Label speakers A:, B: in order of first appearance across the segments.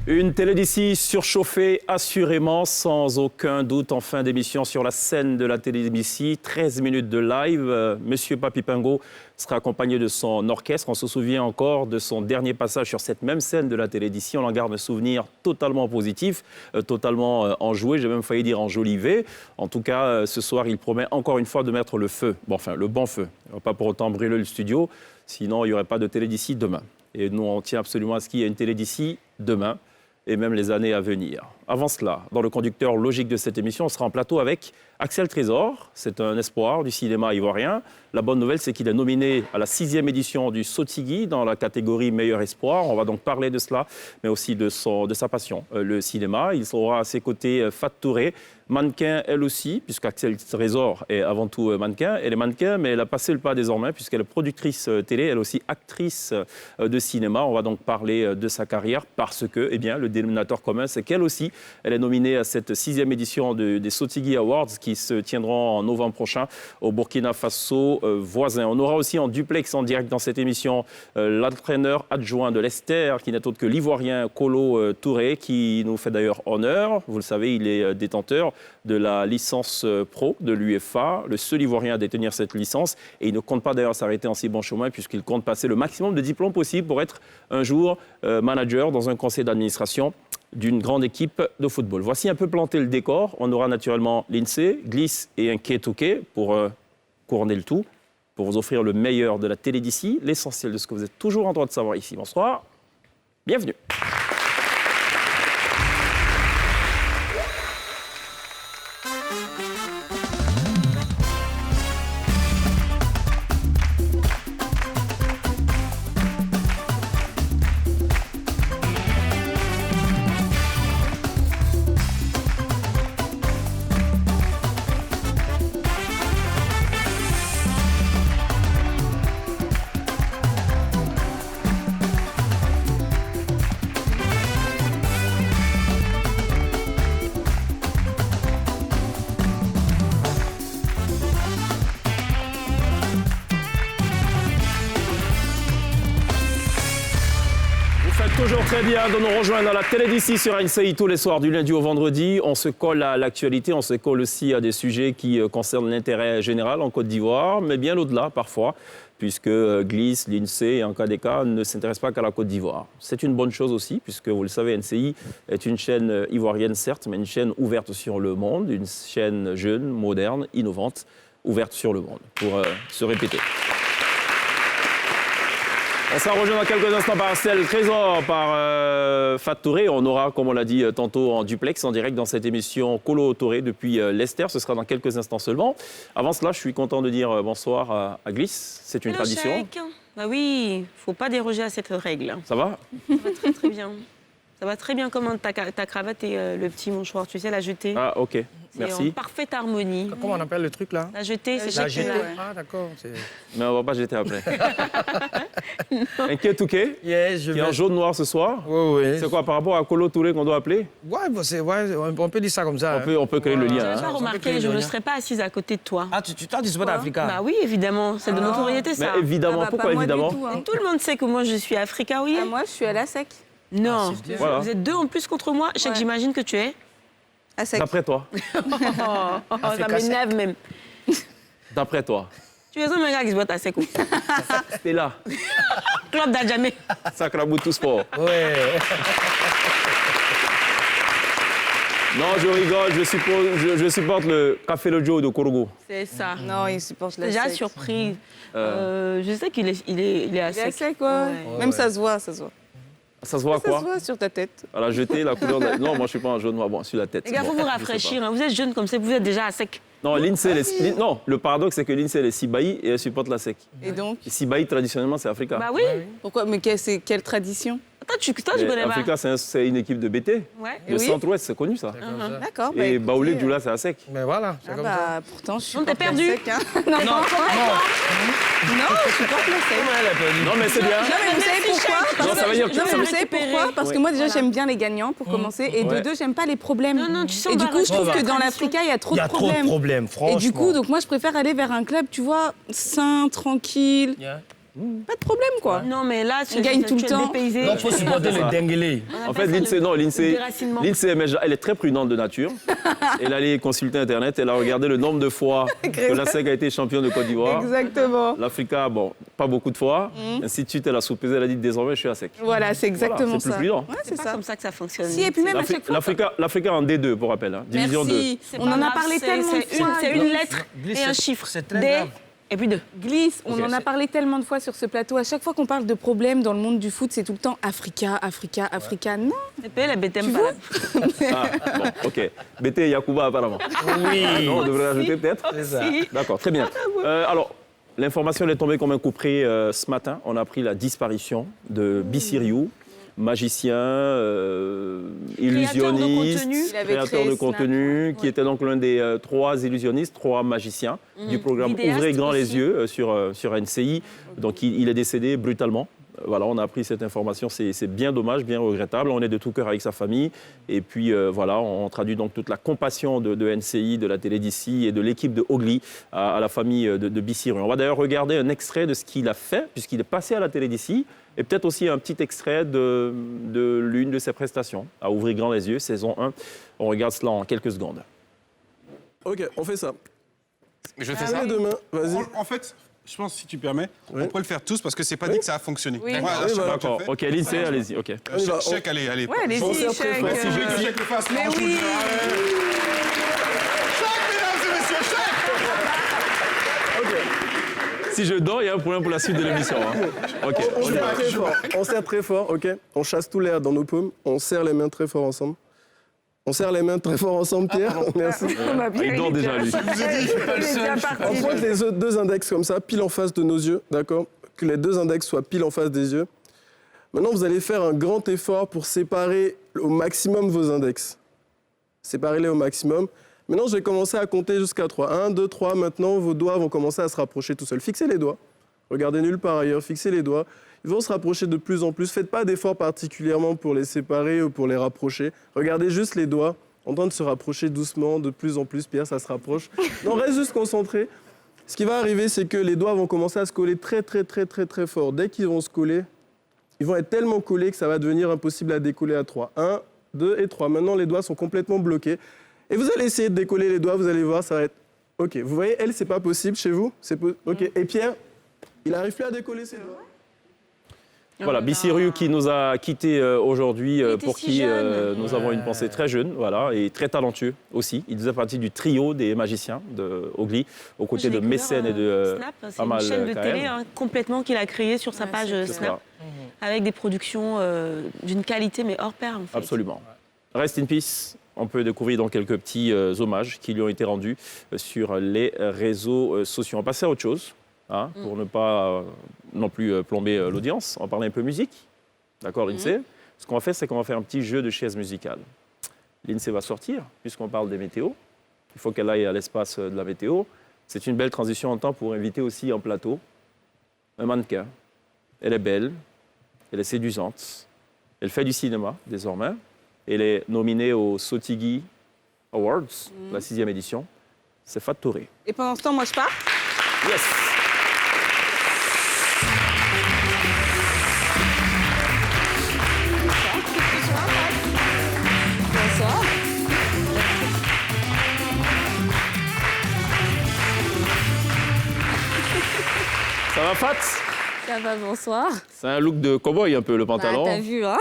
A: Une télé d'ici surchauffée, assurément, sans aucun doute, en fin d'émission sur la scène de la télé d'ici. 13 minutes de live. Monsieur Papy Pingo sera accompagné de son orchestre. On se souvient encore de son dernier passage sur cette même scène de la télé d'ici. On en garde un souvenir totalement positif, totalement enjoué, j'ai même failli dire enjolivé. En tout cas, ce soir, il promet encore une fois de mettre le feu. Bon, enfin, le bon feu. On va pas pour autant brûler le studio, sinon il n'y aurait pas de télé d'ici demain. Et nous, on tient absolument à ce qu'il y ait une télé d'ici demain, et même les années à venir. Avant cela, dans le conducteur logique de cette émission, on sera en plateau avec Axel Trésor. C'est un espoir du cinéma ivoirien. La bonne nouvelle, c'est qu'il est nominé à la 6e édition du Sotigui dans la catégorie Meilleur Espoir. On va donc parler de cela, mais aussi de sa passion, le cinéma. Il sera à ses côtés Fat Touré, mannequin elle aussi, puisqu'Axel Trésor est avant tout mannequin. Elle est mannequin, mais elle a passé le pas désormais, puisqu'elle est productrice télé, elle est aussi actrice de cinéma. On va donc parler de sa carrière, parce que, eh bien, le dénominateur commun, c'est qu'elle aussi, elle est nominée à cette 6e édition des Sotigui Awards qui se tiendront en novembre prochain au Burkina Faso voisin. On aura aussi en duplex, en direct dans cette émission, l'entraîneur adjoint de l'Esther, qui n'est autre que l'Ivoirien Kolo Touré, qui nous fait d'ailleurs honneur. Vous le savez, il est détenteur de la licence pro de l'UEFA, le seul Ivoirien à détenir cette licence. Et il ne compte pas d'ailleurs s'arrêter en si bon chemin, puisqu'il compte passer le maximum de diplômes possible pour être un jour manager dans un conseil d'administration d'une grande équipe de football. Voici un peu planter le décor. On aura naturellement l'INSEE, Gliss et un Kétouké pour couronner le tout, pour vous offrir le meilleur de la télé d'ici, l'essentiel de ce que vous êtes toujours en droit de savoir ici. Bonsoir, bienvenue. Toujours très bien de nous rejoindre dans la télé d'ici sur INSEE tous les soirs du lundi au vendredi. On se colle à l'actualité, on se colle aussi à des sujets qui concernent l'intérêt général en Côte d'Ivoire, mais bien au-delà parfois, puisque Gliss, l'INSEE, en cas des cas, ne s'intéressent pas qu'à la Côte d'Ivoire. C'est une bonne chose aussi, puisque vous le savez, INSEE est une chaîne ivoirienne certes, mais une chaîne ouverte sur le monde, une chaîne jeune, moderne, innovante, ouverte sur le monde, pour se répéter. On sera rejoint dans quelques instants par Axel Trésor, par Fat Touré. On aura, comme on l'a dit tantôt, en duplex, en direct dans cette émission, Kolo Touré depuis l'Esther. Ce sera dans quelques instants seulement. Avant cela, je suis content de dire bonsoir à Gliss. C'est une tradition.
B: Chèque. Bah oui, il ne faut pas déroger à cette règle.
A: Ça va?
B: Ça va très très bien. Ça va très bien comme ta cravate et le petit mouchoir, tu sais, la jetée.
A: Ah, ok.
B: C'est
A: Merci.
B: en parfaite harmonie.
C: Comment on appelle le truc là?
B: La jetée, c'est
C: La
B: chez
C: jetée.
B: là.
C: Ah d'accord.
A: Mais on ne va pas jeter après. Un Kétouké,
C: Yes, je
A: qui est en
C: vais.
A: jaune-noir ce soir.
C: Oui, oui.
A: C'est quoi, par rapport à Kolo Touré qu'on doit appeler?
C: Ouais, bah, on peut dire ça comme ça.
A: On peut créer le lien.
B: Tu n'as
A: hein.
B: pas remarqué, je ne serais pas assise à côté de toi.
C: Ah, toi, tu supportes Africa?
B: Bah oui, évidemment, c'est de notoriété ça.
A: Mais évidemment,
D: Ah bah,
A: pourquoi
D: pas moi
A: évidemment?
D: du tout, hein.
B: Et tout le monde sait que moi je suis Africa, oui.
D: Ah, moi, je suis à la sec.
B: Non,
C: c'est bien.
A: Voilà.
B: vous êtes deux en plus contre moi. Je sais que
D: Ouais.
B: j'imagine que tu es.
D: À sec.
A: D'après toi.
B: Ça
C: Africa
B: m'énerve même.
A: D'après toi.
B: Tu es un gars qui se boit à sec.
A: T'es là.
B: Club d'Adjamé.
A: Sacramoutou Sport.
C: Ouais.
A: Non, je rigole, je supporte le Café Lojo de Korogo.
B: C'est ça.
D: Non, il supporte la
B: Déjà
D: sec.
B: surprise. Je sais qu'il est à
D: Il est à
B: sec.
D: sec, ouais.
B: Ouais.
D: Même ça se voit, ça se voit.
A: Ça se voit
D: Ça
A: quoi?
D: se voit sur ta tête.
A: À la jetée, la couleur de... Non, moi je suis pas un jaune noir. Bon, sur la tête.
B: Les gars, il
A: bon,
B: faut vous
A: je sais
B: rafraîchir.
A: pas.
B: Hein. Vous êtes jeune comme ça, vous êtes déjà à sec.
A: Non, non, le paradoxe c'est que l'INSEE elle est Sibaï et elle supporte la SEC.
D: Et donc,
A: Et Sibaï traditionnellement c'est Africa.
B: Bah oui.
D: pourquoi? Mais c'est quelle tradition?
B: Toi, tu
A: Mais
B: connais pas.
A: Africa c'est une équipe de BT.
B: Ouais.
A: Le
D: Oui.
A: centre-ouest, c'est connu ça.
D: D'accord.
A: Et
D: écoutez,
A: Baoulé Djoula c'est à sec.
C: Mais voilà, c'est
D: Ah
C: comme ça.
D: bah, pourtant, je suis
B: Non, t'es perdu.
D: Sec, hein. Non, je supporte la sec.
A: Non mais c'est bien.
D: Non, mais vous savez pourquoi?
A: Non, ça veut dire que-
D: Non, mais vous savez
B: récupérer.
D: pourquoi? Parce que
A: Oui.
D: moi, déjà, j'aime bien les gagnants, pour commencer. Et de
A: Ouais.
D: deux, j'aime pas les problèmes.
B: Non, non, tu sais,
D: Et
B: on
D: du
B: va
D: coup, je trouve
B: rester
D: que
B: dans
D: dans
B: la
D: l'Africa, il y a trop
C: Il y
D: de
C: a trop de
D: problèmes.
C: problèmes, franchement.
D: Et du coup, donc moi, je préfère aller vers un club, tu vois, sain, tranquille.
C: Yeah.
D: Pas de problème, quoi.
B: Non, mais là,
D: On gagne tout le temps.
B: Dépaysé.
C: Donc, il faut supporter le denguelé.
A: En fait, Lindsay,
B: déracinement.
A: elle est très prudente de nature. Elle allait consulter Internet, elle a regardé le nombre de fois que la SEC a été championne de Côte d'Ivoire.
D: Exactement.
A: L'Africa, bon, pas beaucoup de fois. Ainsi de suite, elle a sous-pesé, elle a dit désormais, je suis à sec.
D: Voilà, c'est exactement
A: Voilà, c'est
D: ça.
A: plus prudent.
D: Ouais,
B: C'est pas comme ça que ça fonctionne.
D: Si, et puis même à chaque fois.
A: L'Africa en D2, pour rappel, hein, division 2.
D: Merci.
B: C'est
D: On
B: pas
D: en a
B: grave,
D: parlé
B: c'est-
D: tellement de
B: c'est
D: fois.
B: une lettre
C: Glisse,
B: et un
C: c'est-
B: chiffre.
C: c'est très
B: D
C: grave.
B: et puis 2.
D: Glisse, on
A: Ok,
D: en a parlé tellement de fois sur ce plateau. À chaque fois qu'on parle de problèmes dans le monde du foot, c'est tout le temps Africa, Africa, Africa. Non,
B: Et puis la BTM
D: tu
B: pas
D: vois
B: là.
A: Ah, bon, ok. BT et Yakuba, apparemment.
C: Oui.
A: Non, on devrait rajouter peut-être.
C: C'est ça.
A: D'accord, très bien. Alors, l'information elle est tombée comme un coup près ce matin. On a appris la disparition de Bissiriou, magicien, illusionniste,
B: contenu.
D: Il avait
A: créateur
D: créé
A: de
D: Snap,
A: contenu, qui était donc l'un des 3 illusionnistes, 3 magiciens du programme
B: Vidéaste
A: Ouvrez grand les
B: aussi.
A: yeux sur NCI. Donc, il est décédé brutalement. Voilà, on a appris cette information, c'est bien dommage, bien regrettable. On est de tout cœur avec sa famille. Et puis voilà, on traduit donc toute la compassion de NCI, de la télé d'ici et de l'équipe de Ogli à la famille de Bissiriou. On va d'ailleurs regarder un extrait de ce qu'il a fait, puisqu'il est passé à la télé d'ici, et peut-être aussi un petit extrait de l'une de ses prestations, à Ouvrir grand les yeux, saison 1. On regarde cela en quelques secondes.
E: Ok, on fait ça.
F: Mais je fais ça.
E: Allez, demain, vas-y.
F: En fait, je pense, si tu permets,
E: Oui.
F: on pourrait le faire tous parce que c'est pas dit que ça a fonctionné.
D: Oui.
F: Moi, à
E: Oui,
F: chaque
E: voilà.
F: fois que je
A: D'accord,
F: le fais,
A: ok, Lindsay, allez-y, ok.
E: On y va, on-
F: Chèque, allez.
D: Ouais,
E: On
D: allez-y,
E: sert très
D: chèque.
E: fort.
F: Si je veux que chèque le fasse,
D: Mais
F: franchement,
D: oui.
F: Chèque, mesdames et messieurs, chèque.
A: Si je dors, il y a un problème pour la suite de l'émission. Hein. Ok,
E: On
A: on y va.
E: serre très fort. On serre très fort, ok. On chasse tout l'air dans nos paumes. On serre les mains très fort ensemble. On serre les mains très fort ensemble, Pierre. Merci.
D: On a bien
A: Il dort
D: ri,
A: déjà, lui.
D: Il est bien
E: On
D: parti.
E: pointe les deux index comme ça, pile en face de nos yeux, d'accord? Que les 2 index soient pile en face des yeux. Maintenant, vous allez faire un grand effort pour séparer au maximum vos index. Séparez-les au maximum. Maintenant, je vais commencer à compter jusqu'à 3. 1, 2, 3. Maintenant, vos doigts vont commencer à se rapprocher tout seuls. Fixez les doigts. Regardez nulle part ailleurs. Fixez les doigts. Ils vont se rapprocher de plus en plus. Faites pas d'efforts particulièrement pour les séparer ou pour les rapprocher. Regardez juste les doigts en train de se rapprocher doucement, de plus en plus. Pierre, ça se rapproche. Non, reste juste concentré. Ce qui va arriver, c'est que les doigts vont commencer à se coller très, très, très, très, très fort. Dès qu'ils vont se coller, ils vont être tellement collés que ça va devenir impossible à décoller à 3. 1, 2 et 3. Maintenant, les doigts sont complètement bloqués. Et vous allez essayer de décoller les doigts, vous allez voir, ça va être... OK, vous voyez, elle, c'est pas possible chez vous. OK, et Pierre, il n'arrive plus à décoller ses doigts.
A: Voilà, Bissiriou qui nous a quittés aujourd'hui,
B: était
A: pour
B: si
A: qui
B: jeune.
A: nous avons une pensée très jeune, voilà, et très talentueux aussi. Il faisait partie du trio des magiciens de Ogli, aux côtés de Mécène et de
B: Snap, c'est
A: Amal
B: une chaîne de
A: KM.
B: télé complètement qu'il a créée sur sa page
A: C'est
B: Snap,
A: ça,
B: avec des productions d'une qualité mais hors pair en fait.
A: absolument. Rest in peace. On peut découvrir donc quelques petits hommages qui lui ont été rendus sur les réseaux sociaux. On va passer à autre chose, hein, pour ne pas non plus plomber l'audience. On va parler un peu musique. D'accord, Lindsay? Ce qu'on va faire, c'est qu'on va faire un petit jeu de chaises musicales. Lindsay va sortir, puisqu'on parle des météos. Il faut qu'elle aille à l'espace de la météo. C'est une belle transition en temps pour inviter aussi en plateau un mannequin. Elle est belle, elle est séduisante, elle fait du cinéma désormais. Elle est nominée aux Sotigui Awards, la 6e édition. C'est Fat Touré.
D: Et pendant ce temps, moi, je pars.
A: Yes!
D: Bonsoir.
A: Ça va, Fat?
G: Ça va, bonsoir.
A: C'est un look de cow-boy un peu, le pantalon.
G: Bah, t'as vu, hein.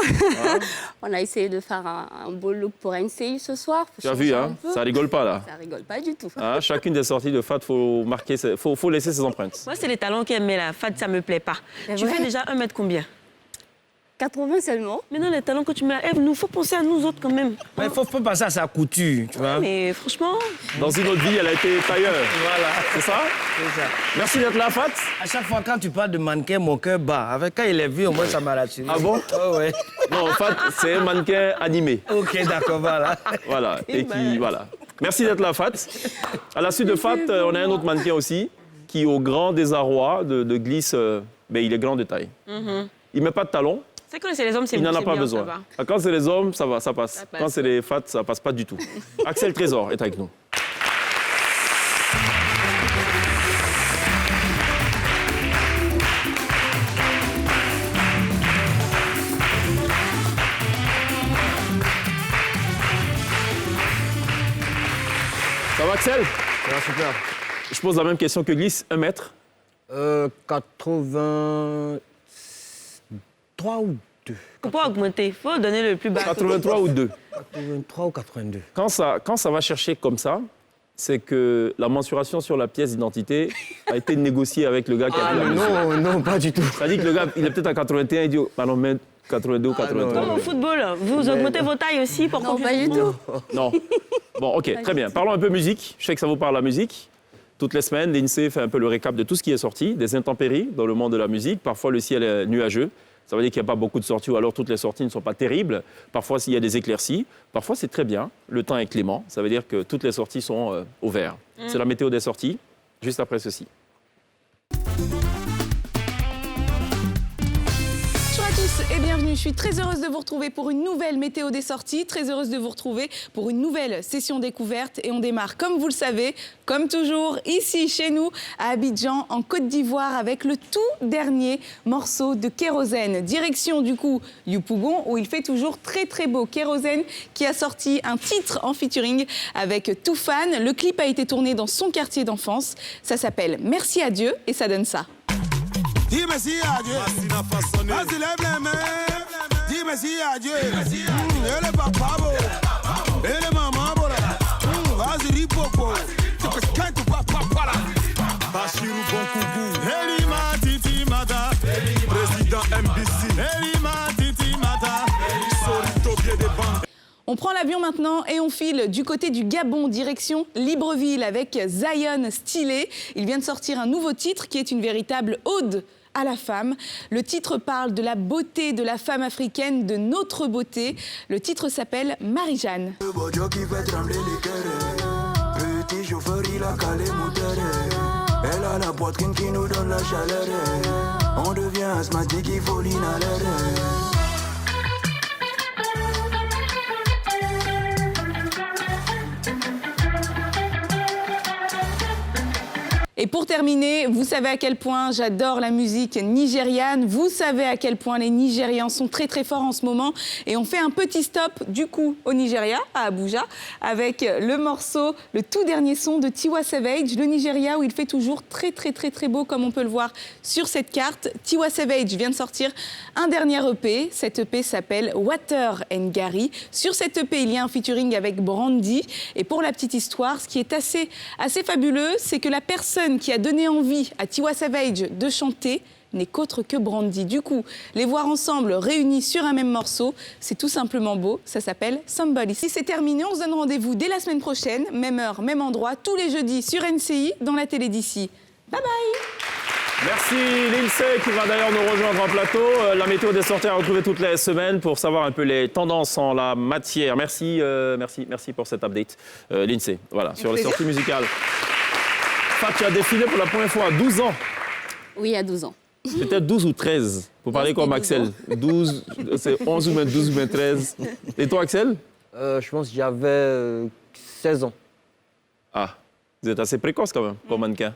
G: On a essayé de faire un beau look pour NCI ce soir.
A: Tu as vu, hein? Ça rigole pas, là.
G: Ça rigole pas du tout.
A: Hein, chacune des sorties de Fat, faut laisser ses empreintes.
B: Moi, c'est les talents qu'elle met là. Fat, ça me plaît pas.
G: C'est
B: Tu
G: vrai.
B: fais déjà 1 mètre combien?
G: 80 seulement.
B: Mais non, les talents que tu mets là, nous faut penser à nous autres quand même.
C: Mais il faut passer à sa couture, tu vois.
B: Mais franchement,
A: Dans une autre vie, elle a été tailleur.
C: Voilà,
A: C'est ça?
C: c'est ça.
A: Merci d'être là, Fat.
C: À chaque fois, quand tu parles de mannequin, mon cœur bat. Avec quand il est vu, au moins, ça m'a rassuré.
A: Ah bon?
C: Oh, ouais.
A: Non, Fat, c'est un mannequin animé.
C: Ok, d'accord, voilà.
A: Voilà. Et qui, voilà. Merci d'être là, Fat. À la suite de Fat, on a un autre mannequin aussi, qui, au grand désarroi de Glisse, il est grand de taille. Il met pas de talons.
B: c'est que c'est les hommes, c'est
A: Il n'en a
B: c'est
A: pas
B: bien,
A: besoin.
B: ça va.
A: Ah, quand c'est les hommes, ça va, ça passe.
B: Ça passe.
A: Quand c'est les fats, ça passe pas du tout. Axel Trésor est avec nous. Axel,
C: Ça va super.
A: je pose la même question que Glisse. 1 mètre.
C: 83 ou 2.
B: Faut pas augmenter, faut donner le plus bas.
A: 83 ou 2.
C: 83 ou 82.
A: Quand ça va chercher comme ça, c'est que la mensuration sur la pièce d'identité a été négociée avec le gars qui a dit la mesure.
C: Non, pas du tout.
A: Ça dit que le gars, il est peut-être à 81, il dit, pardon, mais 82 ou 83.
B: Comme au football, vous augmentez vos tailles aussi pour qu'on
G: Non,
B: puisse...
G: pas du tout.
A: Non. Bon, ok, très bien. Parlons un peu musique. Je sais que ça vous parle la musique. Toutes les semaines, l'INSEE fait un peu le récap de tout ce qui est sorti, des intempéries dans le monde de la musique. Parfois, le ciel est nuageux. Ça veut dire qu'il n'y a pas beaucoup de sorties ou alors toutes les sorties ne sont pas terribles. Parfois, s'il y a des éclaircies. Parfois, c'est très bien. Le temps est clément. Ça veut dire que toutes les sorties sont au vert. C'est la météo des sorties, juste après ceci.
D: Bonjour à tous et bienvenue. Je suis très heureuse de vous retrouver pour une nouvelle météo des sorties, très heureuse de vous retrouver pour une nouvelle session découverte. Et on démarre, comme vous le savez, comme toujours, ici chez nous, à Abidjan, en Côte d'Ivoire, avec le tout dernier morceau de Kérosène. Direction du coup Yopougon, où il fait toujours très très beau. Kérosène qui a sorti un titre en featuring avec Toufan. Le clip a été tourné dans son quartier d'enfance. Ça s'appelle Merci à Dieu et ça donne ça.
H: Dis merci à Dieu. Vas-y, lève les mains. Dis merci à Dieu. Et le papa, beau. Et le maman, beau. Vas-y, ripopo. Tu peux skank ou papa, là. Bachirou, bon kougou. Elima, Titi, Mata. Président MBC. Elima, Titi, Mata. Sorito, pied des banques.
D: On prend l'avion maintenant et on file du côté du Gabon, direction Libreville avec Zion Stylé. Il vient de sortir un nouveau titre qui est une véritable ode à la femme. Le titre parle de la beauté de la femme africaine, de notre beauté. Le titre s'appelle Marie-Jeanne.
H: Le bojo qui fait trembler les cœurs. Petit chauffeur, il a calé moteur. Elle a la poitrine qui nous donne la chaleur. On devient asthmatique, il faut l'inhaler.
D: Et pour terminer, vous savez à quel point j'adore la musique nigériane. Vous savez à quel point les Nigérians sont très très forts en ce moment. Et on fait un petit stop du coup au Nigeria, à Abuja, avec le morceau, le tout dernier son de Tiwa Savage, le Nigeria où il fait toujours très très très très beau comme on peut le voir sur cette carte. Tiwa Savage vient de sortir un dernier EP. Cet EP s'appelle Water and Gary. Sur cet EP, il y a un featuring avec Brandy. Et pour la petite histoire, ce qui est assez fabuleux, c'est que la personne qui a donné envie à Tiwa Savage de chanter n'est qu'autre que Brandy. Du coup, les voir ensemble réunis sur un même morceau, c'est tout simplement beau. Ça s'appelle Somebody. Si c'est terminé, on se donne rendez-vous dès la semaine prochaine, même heure, même endroit, tous les jeudis sur NCI, dans la télé d'ici. Bye bye.
A: Merci l'INSEE qui va d'ailleurs nous rejoindre en plateau. La météo des sorties à retrouver toutes les semaines pour savoir un peu les tendances en la matière. Merci pour cet update. L'INSEE, voilà, sur les sorties musicales. Fat, tu as défilé pour la première fois à 12 ans.
G: Oui, à 12 ans.
A: Peut-être 12 ou 13. Vous parlez comme Axel. 12, c'est 11 ou même 12 ou même 13. Et toi, Axel?
C: Je pense que j'avais 16 ans.
A: Ah, vous êtes assez précoce quand même, comme mannequin.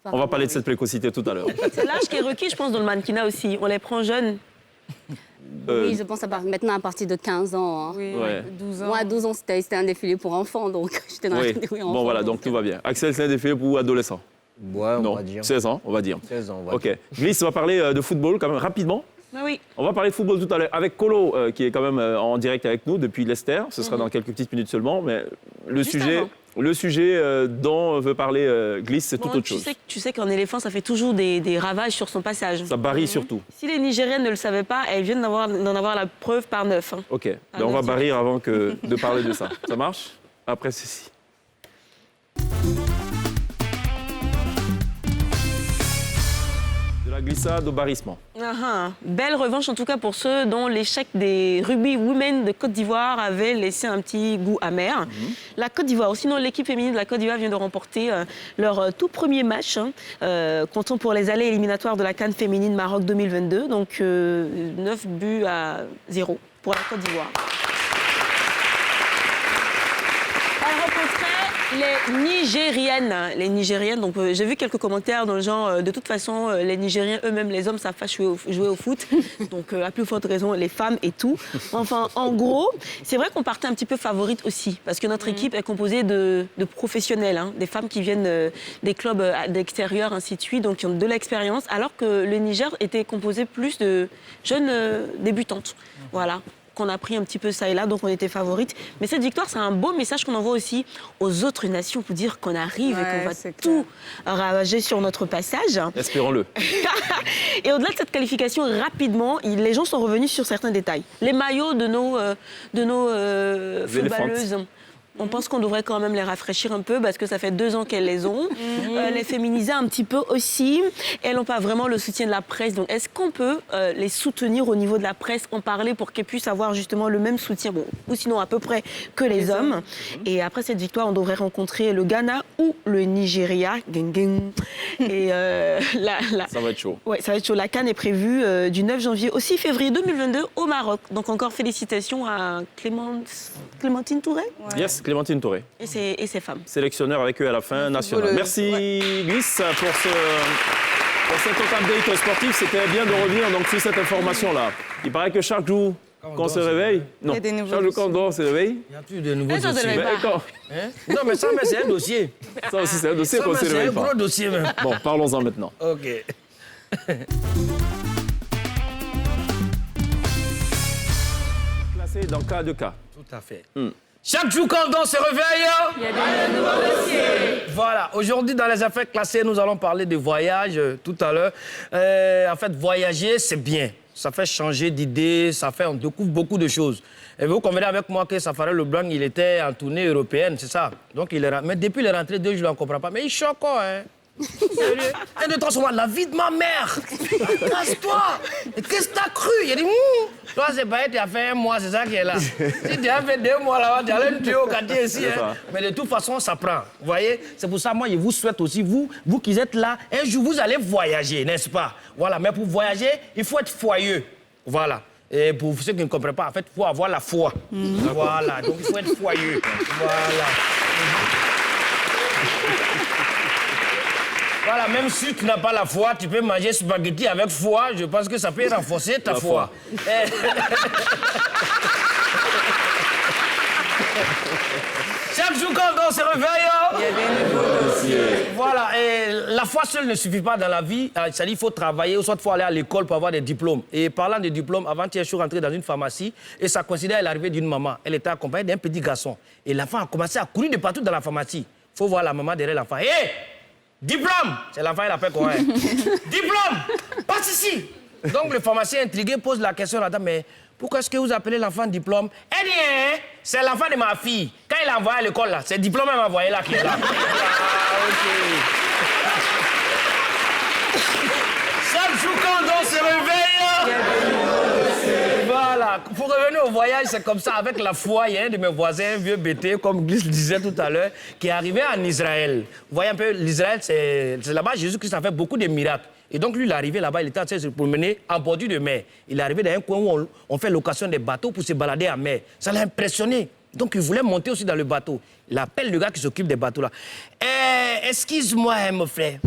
A: On va parler de cette précocité tout à l'heure.
B: C'est l'âge qui est requis, je pense, dans le mannequinat aussi. On les prend jeunes.
G: Oui, je pense maintenant à partir de 15 ans. Hein.
D: Oui,
A: Ouais.
D: 12 ans.
G: Moi, à 12 ans, c'était un défilé pour enfants, donc j'étais dans la
A: Oui.
G: catégorie enfants.
A: Bon, voilà, donc tout va bien. Axel, c'est un défilé pour adolescents?
C: Ouais, on
A: Non,
C: va dire.
A: 16 ans, on va dire.
C: 16 ans, on va
A: Ok.
C: dire.
A: Glisse, on va parler de football quand même rapidement.
B: Ah oui.
A: On va parler de football tout à l'heure avec Colo, qui est quand même en direct avec nous depuis Leicester. Ce sera dans quelques petites minutes seulement, mais le
B: Juste
A: sujet,
B: avant.
A: le sujet dont veut parler Glisse, c'est
B: Bon,
A: tout autre chose.
B: Tu sais qu'un éléphant, ça fait toujours des ravages sur son passage.
A: Ça barille surtout.
B: Si les Nigériennes ne le savaient pas, elles viennent d'en avoir la preuve par 9. Hein.
A: Ok,
B: Ah,
A: ben, on va
B: non,
A: barrir avant de parler de ça. Ça marche? Après ceci. De la glissade au barrissement.
B: Belle revanche en tout cas pour ceux dont l'échec des rugby women de Côte d'Ivoire avait laissé un petit goût amer. La Côte d'Ivoire, sinon l'équipe féminine de la Côte d'Ivoire vient de remporter leur tout premier match, comptant pour les allées éliminatoires de la CAN féminine Maroc 2022, donc 9 buts à 0 pour la Côte d'Ivoire. Elle rencontrait Les Nigériennes, donc j'ai vu quelques commentaires dans le genre, de toute façon, les Nigériens eux-mêmes, les hommes, savent pas jouer au foot, donc à plus forte raison, les femmes et tout. Enfin, en gros, c'est vrai qu'on partait un petit peu favorite aussi, parce que notre équipe est composée de professionnels, hein, des femmes qui viennent des clubs d'extérieur, ainsi de suite, donc qui ont de l'expérience, alors que le Niger était composé plus de jeunes débutantes. Voilà. Qu'on a pris un petit peu ça et là, donc on était favorites. Mais cette victoire, c'est un beau message qu'on envoie aussi aux autres nations pour dire qu'on arrive et qu'on va tout ravager sur notre passage.
A: Espérons-le.
B: Et au-delà de cette qualification, rapidement, les gens sont revenus sur certains détails. Les maillots de nos footballeuses. On pense qu'on devrait quand même les rafraîchir un peu parce que ça fait 2 ans qu'elles les ont. Les féminiser un petit peu aussi. Elles n'ont pas vraiment le soutien de la presse. Donc, est-ce qu'on peut les soutenir au niveau de la presse, en parler pour qu'elles puissent avoir justement le même soutien, bon, ou sinon à peu près que les hommes. Et après cette victoire, on devrait rencontrer le Ghana ou le Nigeria. Et
A: ça va être chaud.
B: Ouais, ça va être chaud. La CAN est prévue du 9 janvier au 6 février 2022 au Maroc. Donc encore félicitations à Clémentine Touré.
A: Yes, Clémentine Touré.
B: Et ses femmes.
A: Sélectionneur avec eux à la fin, national. Merci Guis pour cet update sportif. C'était bien de revenir donc, sur cette information-là. Il paraît que chaque jour qu'on se réveille, non, chaque jour qu'on dort, on se réveille.
C: Il n'y a plus de nouveaux
B: Ça,
C: dossiers.
A: Hein?
C: Non, mais ça, c'est un dossier.
A: Ça aussi, c'est un dossier qu'on se
C: C'est
A: réveille
C: un
A: pas.
C: gros dossier même.
A: Bon, parlons-en maintenant.
C: OK.
A: Classé dans cas de cas.
C: Tout à fait. Chaque jour quand on se réveille, il y a des nouveaux dossiers. Voilà, aujourd'hui dans les affaires classées, nous allons parler de voyage tout à l'heure. En fait, voyager, c'est bien. Ça fait changer d'idées, on découvre beaucoup de choses. Et vous convenez avec moi que Safari Leblanc, il était en tournée européenne, c'est ça? Donc, mais depuis les rentrées, 2 jours, je ne comprends pas. Mais il choque quoi, hein? Sérieux? 1, 2, 3, sur la vie de ma mère. Casse-toi. Qu'est-ce que t'as cru? Il a dit, toi, c'est pas tu as fait 1 mois, c'est ça qui est là. Si tu as fait 2 mois là-bas, tu allais me tuer au quartier ici. Hein. Mais de toute façon, ça prend. Vous voyez? C'est pour ça, moi, je vous souhaite aussi, vous qui êtes là, un jour, vous allez voyager, n'est-ce pas? Voilà, mais pour voyager, il faut être foyeux. Voilà. Et pour ceux qui ne comprennent pas, en fait, il faut avoir la foi. Voilà, donc il faut être foyeux. Voilà. Voilà, même si tu n'as pas la foi, tu peux manger spaghetti avec foi. Je pense que ça peut renforcer ta foi. Chaque jour quand on se réveille, il y a des nouveaux dossiers. Voilà, et la foi seule ne suffit pas dans la vie. C'est-à-dire qu'il faut travailler, ou soit il faut aller à l'école pour avoir des diplômes. Et parlant de diplômes, avant-hier, je suis rentré dans une pharmacie et ça coïncidait à l'arrivée d'une maman. Elle était accompagnée d'un petit garçon. Et l'enfant a commencé à courir de partout dans la pharmacie. Il faut voir la maman derrière l'enfant. Hé! Diplôme! C'est l'enfant, il appelle quoi? Diplôme! Passe ici! Donc le pharmacien intrigué pose la question à la dame, mais pourquoi est-ce que vous appelez l'enfant diplôme? Elle dit, hein, c'est l'enfant de ma fille. Quand il l'a envoyé à l'école, là, c'est le diplôme qu'elle m'a envoyé là qui est là. Chaque jour quand on se réveille, voilà. Pour revenir au voyage, c'est comme ça. Avec la foi, il y a un de mes voisins, un vieux bêté, comme Glis le disait tout à l'heure, qui est arrivé en Israël. Vous voyez un peu, l'Israël, c'est là-bas, Jésus-Christ a fait beaucoup de miracles. Et donc, lui, il est arrivé là-bas, il était en train de se promener en bordure de mer. Il est arrivé dans un coin où on fait location des bateaux pour se balader en mer. Ça l'a impressionné. Donc, il voulait monter aussi dans le bateau. Il appelle le gars qui s'occupe des bateaux là. Excuse-moi, mon frère.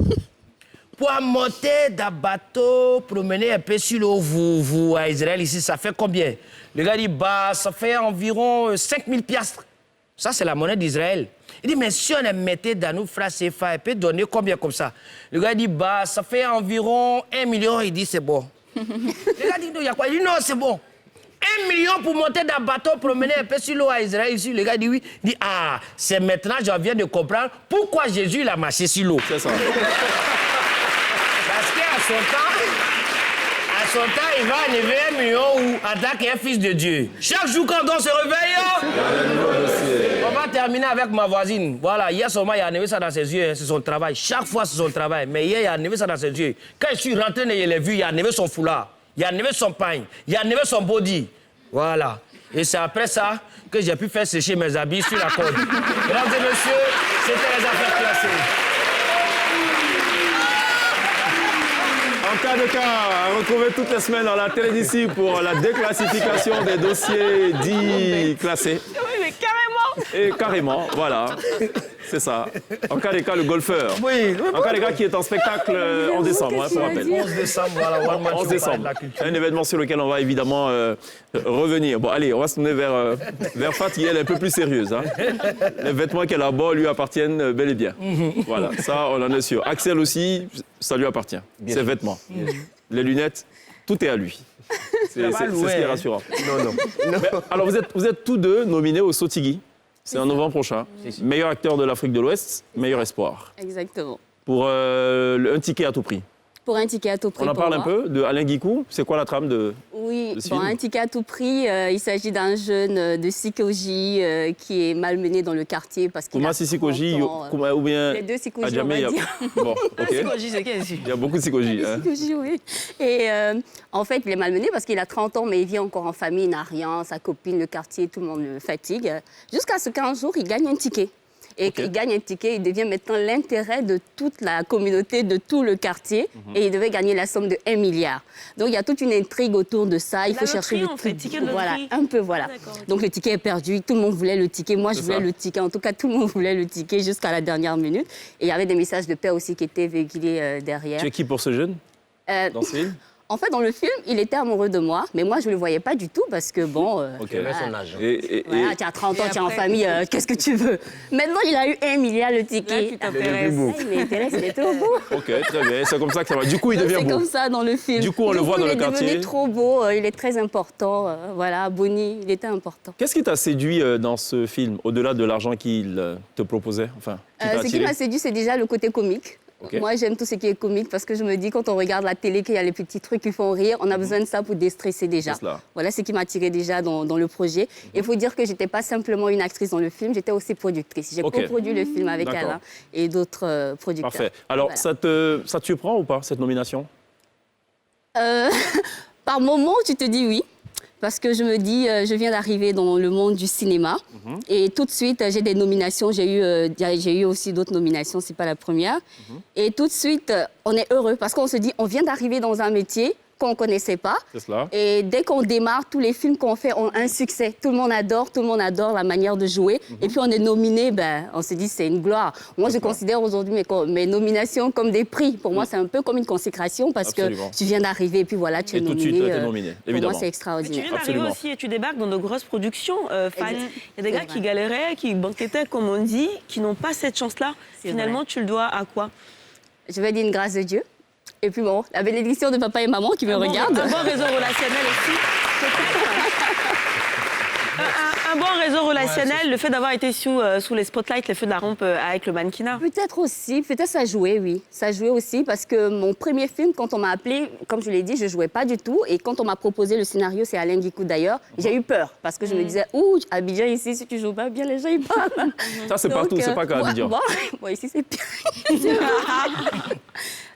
C: Pour monter d'un bateau, promener un peu sur l'eau, vous, à Israël, ici, ça fait combien? Le gars dit, bah, ça fait environ 5000 piastres. Ça, c'est la monnaie d'Israël. Il dit, mais si on mettait dans nos phrases CFA, il peut donner combien comme ça? Le gars dit, bah, ça fait environ 1 million. Il dit, c'est bon. Le gars dit, non, il y a quoi? Il dit, non, c'est bon. 1 million pour monter d'un bateau, promener un peu sur l'eau à Israël. Ici, le gars dit, oui. Il dit, ah, c'est maintenant, j'en viens de comprendre pourquoi Jésus, il a marché sur l'eau. C'est ça. Parce qu'à son temps, il va enlever 1 million ou attaquer un fils de Dieu. Chaque jour, quand on se réveille, on va terminer avec ma voisine. Voilà, hier seulement, il a enlevé ça dans ses yeux. C'est son travail. Chaque fois, c'est son travail. Mais hier, il a enlevé ça dans ses yeux. Quand je suis rentré, je l'ai vu, il a enlevé son foulard. Il a enlevé son pagne. Il a enlevé son body. Voilà. Et c'est après ça que j'ai pu faire sécher mes habits sur la corde. Mesdames et messieurs, c'était les affaires classées.
A: En cas de cas, retrouvez toutes les semaines dans la télé d'ici pour la déclassification des dossiers dits classés.
B: Oui, mais carrément.
A: Et carrément, voilà. C'est ça. En cas des cas, le golfeur.
C: Oui,
A: En cas des cas, qui est en spectacle en décembre, hein, pour rappel.
C: 11 décembre, voilà, One Man
A: 11
C: Show,
A: décembre.
C: la culture.
A: Un événement sur lequel on va évidemment revenir. Bon, allez, on va se tourner vers Fat, qui elle est un peu plus sérieuse. Hein. Les vêtements qu'elle a lui appartiennent bel et bien. Voilà, ça, on en est sûr. Axel aussi, ça lui appartient. Ses vêtements. Les lunettes, tout est à lui. C'est ce qui est rassurant.
C: Non.
A: Mais, alors, vous êtes tous deux nominés au Sotigui. C'est en novembre prochain. Meilleur acteur de l'Afrique de l'Ouest, meilleur espoir.
G: Exactement.
A: Pour un ticket à tout prix.
G: Pour un ticket à tout prix.
A: On en
G: pour
A: parle un
G: moi.
A: peu de Alain Guicou. C'est quoi la trame de...
G: Oui,
A: de ce
G: bon,
A: film?
G: un ticket à tout prix. Il s'agit d'un jeune de Sikoji qui est malmené dans le quartier parce qu'il
A: Kouma
G: a
A: Sissikoji
G: 30 ans,
A: ou bien...
G: Les deux Sikoji, on
A: Adjamé,
G: va dire.
A: Bon, ok.
B: Sikoji, c'est qu'est-ce que
A: Il y a beaucoup de Sikoji. Hein.
G: Sikoji, oui. Et en fait, il est malmené parce qu'il a 30 ans, mais il vit encore en famille, il n'a rien, sa copine, le quartier, tout le monde le fatigue. Jusqu'à ce qu'un jour, il gagne un ticket. Et
A: Ok.
G: il gagne un ticket, il devient maintenant l'intérêt de toute la communauté, de tout le quartier. Et il devait gagner la somme de 1 milliard. Donc il y a toute une intrigue autour de ça. Il
B: La
G: faut chercher
B: loterie,
G: le
B: en fait, ticket de
G: Voilà,
B: loterie.
G: un peu, voilà.
B: Ah, d'accord, ok.
G: Donc le ticket est perdu, tout le monde voulait le ticket. Moi, je
A: C'est
G: voulais
A: ça.
G: le ticket. En tout cas, tout le monde voulait le ticket jusqu'à la dernière minute. Et il y avait des messages de paix aussi qui étaient véhiculés derrière.
A: Tu es qui pour ce jeune dans ce film?
G: En fait, dans le film, il était amoureux de moi, mais moi, je ne le voyais pas du tout parce que, bon...
A: Ok.
C: Il avait son âge.
G: Voilà, tu as 30 ans,
B: Et
G: tu es en
B: après-
G: famille, qu'est-ce que tu veux? Maintenant, il a eu 1 milliard le
B: Là,
G: ticket.
B: tu t'intéresses.
G: Il m'intéresse, il est trop beau.
A: Ok, très bien. C'est comme ça que ça va. Du coup, il devient
G: C'est
A: beau.
G: comme ça dans le film.
A: Du coup, on le voit dans le quartier.
G: Il est devenu trop beau, il est très important. Voilà, Bonnie, il était important.
A: Qu'est-ce qui t'a séduit dans ce film, au-delà de l'argent qu'il te proposait? Enfin, qui t'a
G: Ce qui
A: attiré?
G: m'a séduit, c'est déjà le côté comique.
A: Ok.
G: Moi, j'aime tout ce qui est comique parce que je me dis, quand on regarde la télé, qu'il y a les petits trucs qui font rire, on a besoin de ça pour déstresser déjà.
A: C'est cela.
G: Voilà ce qui m'a attiré déjà dans le projet. Il faut dire que je n'étais pas simplement une actrice dans le film, j'étais aussi productrice. J'ai
A: Ok.
G: coproduit le film avec
A: D'accord.
G: Alain et d'autres producteurs.
A: Parfait. Alors,
G: Voilà.
A: ça te surprend ou pas, cette nomination?
G: Par moments, tu te dis oui. Parce que je me dis, je viens d'arriver dans le monde du cinéma. Et tout de suite, j'ai des nominations. J'ai eu aussi d'autres nominations, c'est pas la première. Et tout de suite, on est heureux parce qu'on se dit, on vient d'arriver dans un métier qu'on ne connaissait pas.
A: C'est cela.
G: Et dès qu'on démarre, tous les films qu'on fait ont un succès. Tout le monde adore la manière de jouer. Et puis on est nominé, ben, on se dit c'est une gloire. Moi, je considère aujourd'hui mes nominations comme des prix. Pour moi, c'est un peu comme une consécration parce
A: Absolument.
G: que tu viens d'arriver et puis voilà, tu es
A: Et tout de
G: nominé.
A: suite, tu as été nominé,
G: Pour
A: évidemment.
G: moi, c'est
B: Mais tu
G: extraordinaire.
B: viens d'arriver
A: Absolument.
B: aussi et tu débarques dans de grosses productions. Fan. Il y a des
G: C'est
B: gars
G: vrai.
B: qui galéraient, qui banquetaient, comme on dit, qui n'ont pas cette chance-là.
G: C'est
B: Finalement,
G: vrai.
B: tu le dois à quoi?
G: Je vais dire une grâce de Dieu. Et puis bon, la bénédiction de papa et maman qui me regardent.
B: Un bon réseau relationnel aussi. Un bon réseau relationnel, le fait d'avoir été sous les spotlights, les feux de la rampe avec le mannequinat.
G: Peut-être aussi, peut-être ça jouait, oui. Ça jouait aussi parce que mon premier film, quand on m'a appelé, comme je l'ai dit, je jouais pas du tout. Et quand on m'a proposé le scénario, c'est Alain Guicou d'ailleurs, j'ai eu peur parce que je me disais, ouh, Abidjan ici, si tu joues pas bien, les gens ils parlent.
A: Ça, c'est
G: Donc,
A: partout, c'est pas qu'à Abidjan.
G: Bon, ici c'est pire.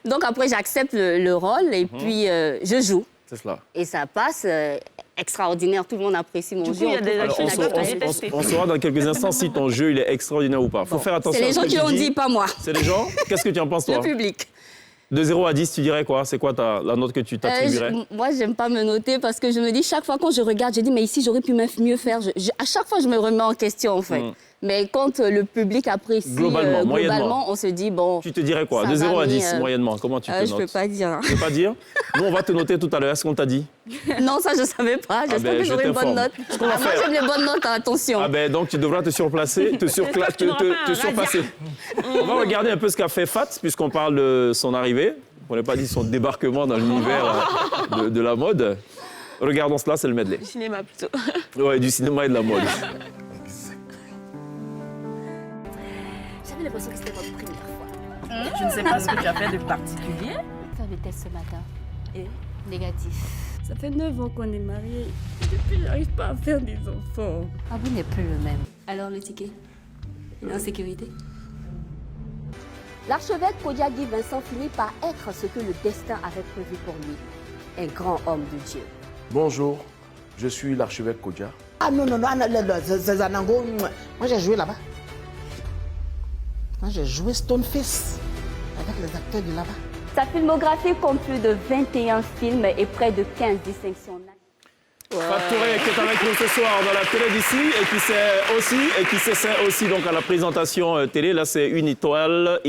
G: Donc après, j'accepte le rôle et puis je joue.
A: C'est cela.
G: Et ça passe extraordinaire. Tout le monde apprécie mon
B: Du
G: jeu.
B: coup, il y a
G: On
B: des
G: trouve
A: Alors,
G: que
B: actions
G: je
B: qui
G: suis
B: peuvent
G: une
B: être
G: actrice.
B: détestées.
A: on saura dans quelques instants si ton jeu il est extraordinaire ou pas. Faut faire attention.
G: C'est les
A: à ce
G: gens
A: que
G: qui
A: tu
G: l'ont
A: dis.
G: dit, pas moi.
A: C'est les gens. Qu'est-ce que tu en penses, toi?
G: Le public.
A: De 0 à 10, tu dirais quoi? C'est quoi la note que tu t'attribuerais?
G: Moi, j'aime pas me noter parce que je me dis, chaque fois quand je regarde, je dis, mais ici, j'aurais pu mieux faire. À chaque fois, je me remets en question, en fait. Mais quand le public apprécie,
A: Globalement, moyennement.
G: on se dit, bon...
A: Tu te dirais quoi?
G: ça
A: De 0
G: va,
A: à
G: mais,
A: 10, moyennement, comment tu te
G: je
A: notes?
G: peux pas dire.
A: Tu peux pas dire? Nous, on va te noter tout à l'heure. Est-ce qu'on t'a dit?
G: Non, ça, je savais pas. J'espère
A: ben,
G: que
A: je
G: j'aurai une bonne
A: t'informe.
G: note.
A: Ce qu'on va
G: Moi,
A: faire.
G: j'aime les bonnes notes, attention.
A: Ah ben donc tu devras te surplacer, te
B: que tu n'auras pas un
A: surpasser. On va regarder un peu ce qu'a fait Fat, puisqu'on parle de son arrivée. On n'a pas dit son débarquement dans l'univers de la mode. Regardons cela, c'est le medley.
B: Du cinéma plutôt.
A: Ouais, du cinéma et de la mode.
G: J'avais l'impression que c'était votre première fois.
B: Je ne sais pas ce que tu as fait de particulier.
G: Faire le test ce matin. Et négatif. Ça fait 9 ans qu'on est mariés. Et depuis, j'arrive pas à faire des enfants. Ah, vous n'êtes plus le même. Alors, le ticket? Il est en sécurité? L'archevêque Kodia Guy Vincent finit par être ce que le destin avait prévu pour lui. Un grand homme de Dieu.
I: Bonjour, je suis l'archevêque Kodia.
J: Ah non, c'est Zanango. Moi, j'ai joué là-bas. Moi, j'ai joué Stoneface avec les acteurs de là-bas.
G: Sa filmographie compte plus de 21 films et près de 15 distinctions.
A: Fat Touré qui est avec nous ce soir dans la télé d'ici et qui s'essaie aussi donc à la présentation télé. Là, c'est Une histoire,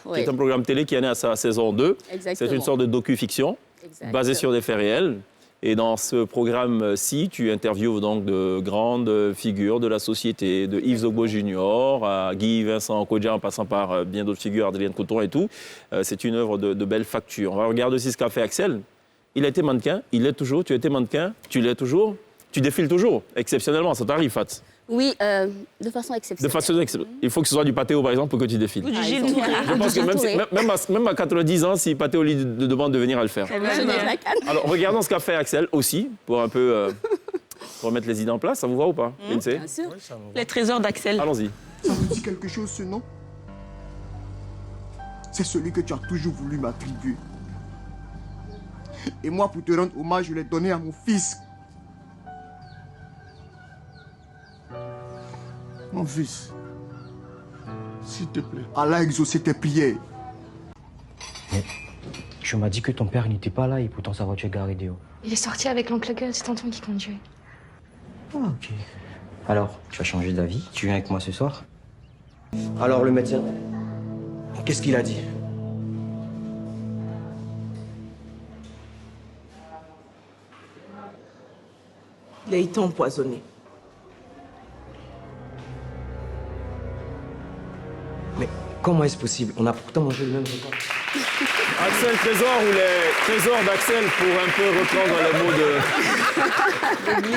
G: oui.
A: qui est un programme télé qui est né à sa saison 2.
G: Exactement.
A: C'est une sorte de docu-fiction basée sur des faits réels. Et dans ce programme-ci, tu interviews donc de grandes figures de la société, de Yves Zogo Junior à Guy Vincent Kodja, en passant par bien d'autres figures, Adrien Coton et tout. C'est une œuvre de belle facture. On va regarder aussi ce qu'a fait Axel. Il a été mannequin, il l'est toujours, tu as été mannequin, tu l'es toujours, tu défiles toujours, exceptionnellement, ça t'arrive, Fat.
G: Oui, de façon exceptionnelle.
A: De façon exceptionnelle. Il faut que ce soit du Patéo, par exemple, pour que tu défiles.
B: Ou du Gilles Touré.
A: Je pense que même à 90 ans, si Patéo lui demande de venir à le faire.
G: Je lève la canne.
A: Alors, regardons ce qu'a fait Axel aussi, pour un peu remettre les idées en place. Ça vous va ou pas, Lindsay?
G: Bien sûr.
B: Les trésors d'Axel.
A: Allons-y.
H: Ça vous dit quelque chose ce nom? C'est celui que tu as toujours voulu m'attribuer. Et moi, pour te rendre hommage, je l'ai donné à mon fils. Mon fils, s'il te plaît, Allah a exaucé tes prières.
K: Mais tu m'as dit que ton père n'était pas là et pourtant sa voiture est garée dehors.
L: Il est sorti avec l'oncle Gus, c'est tonton qui conduit.
K: Ah, ok. Alors, tu as changé d'avis? Tu viens avec moi ce soir? Alors, le médecin, qu'est-ce qu'il a dit?
J: Il a été empoisonné.
K: Mais comment est-ce possible? On a pourtant mangé le même repas.
A: Axel Trésor ou les trésors d'Axel, pour un peu reprendre les mots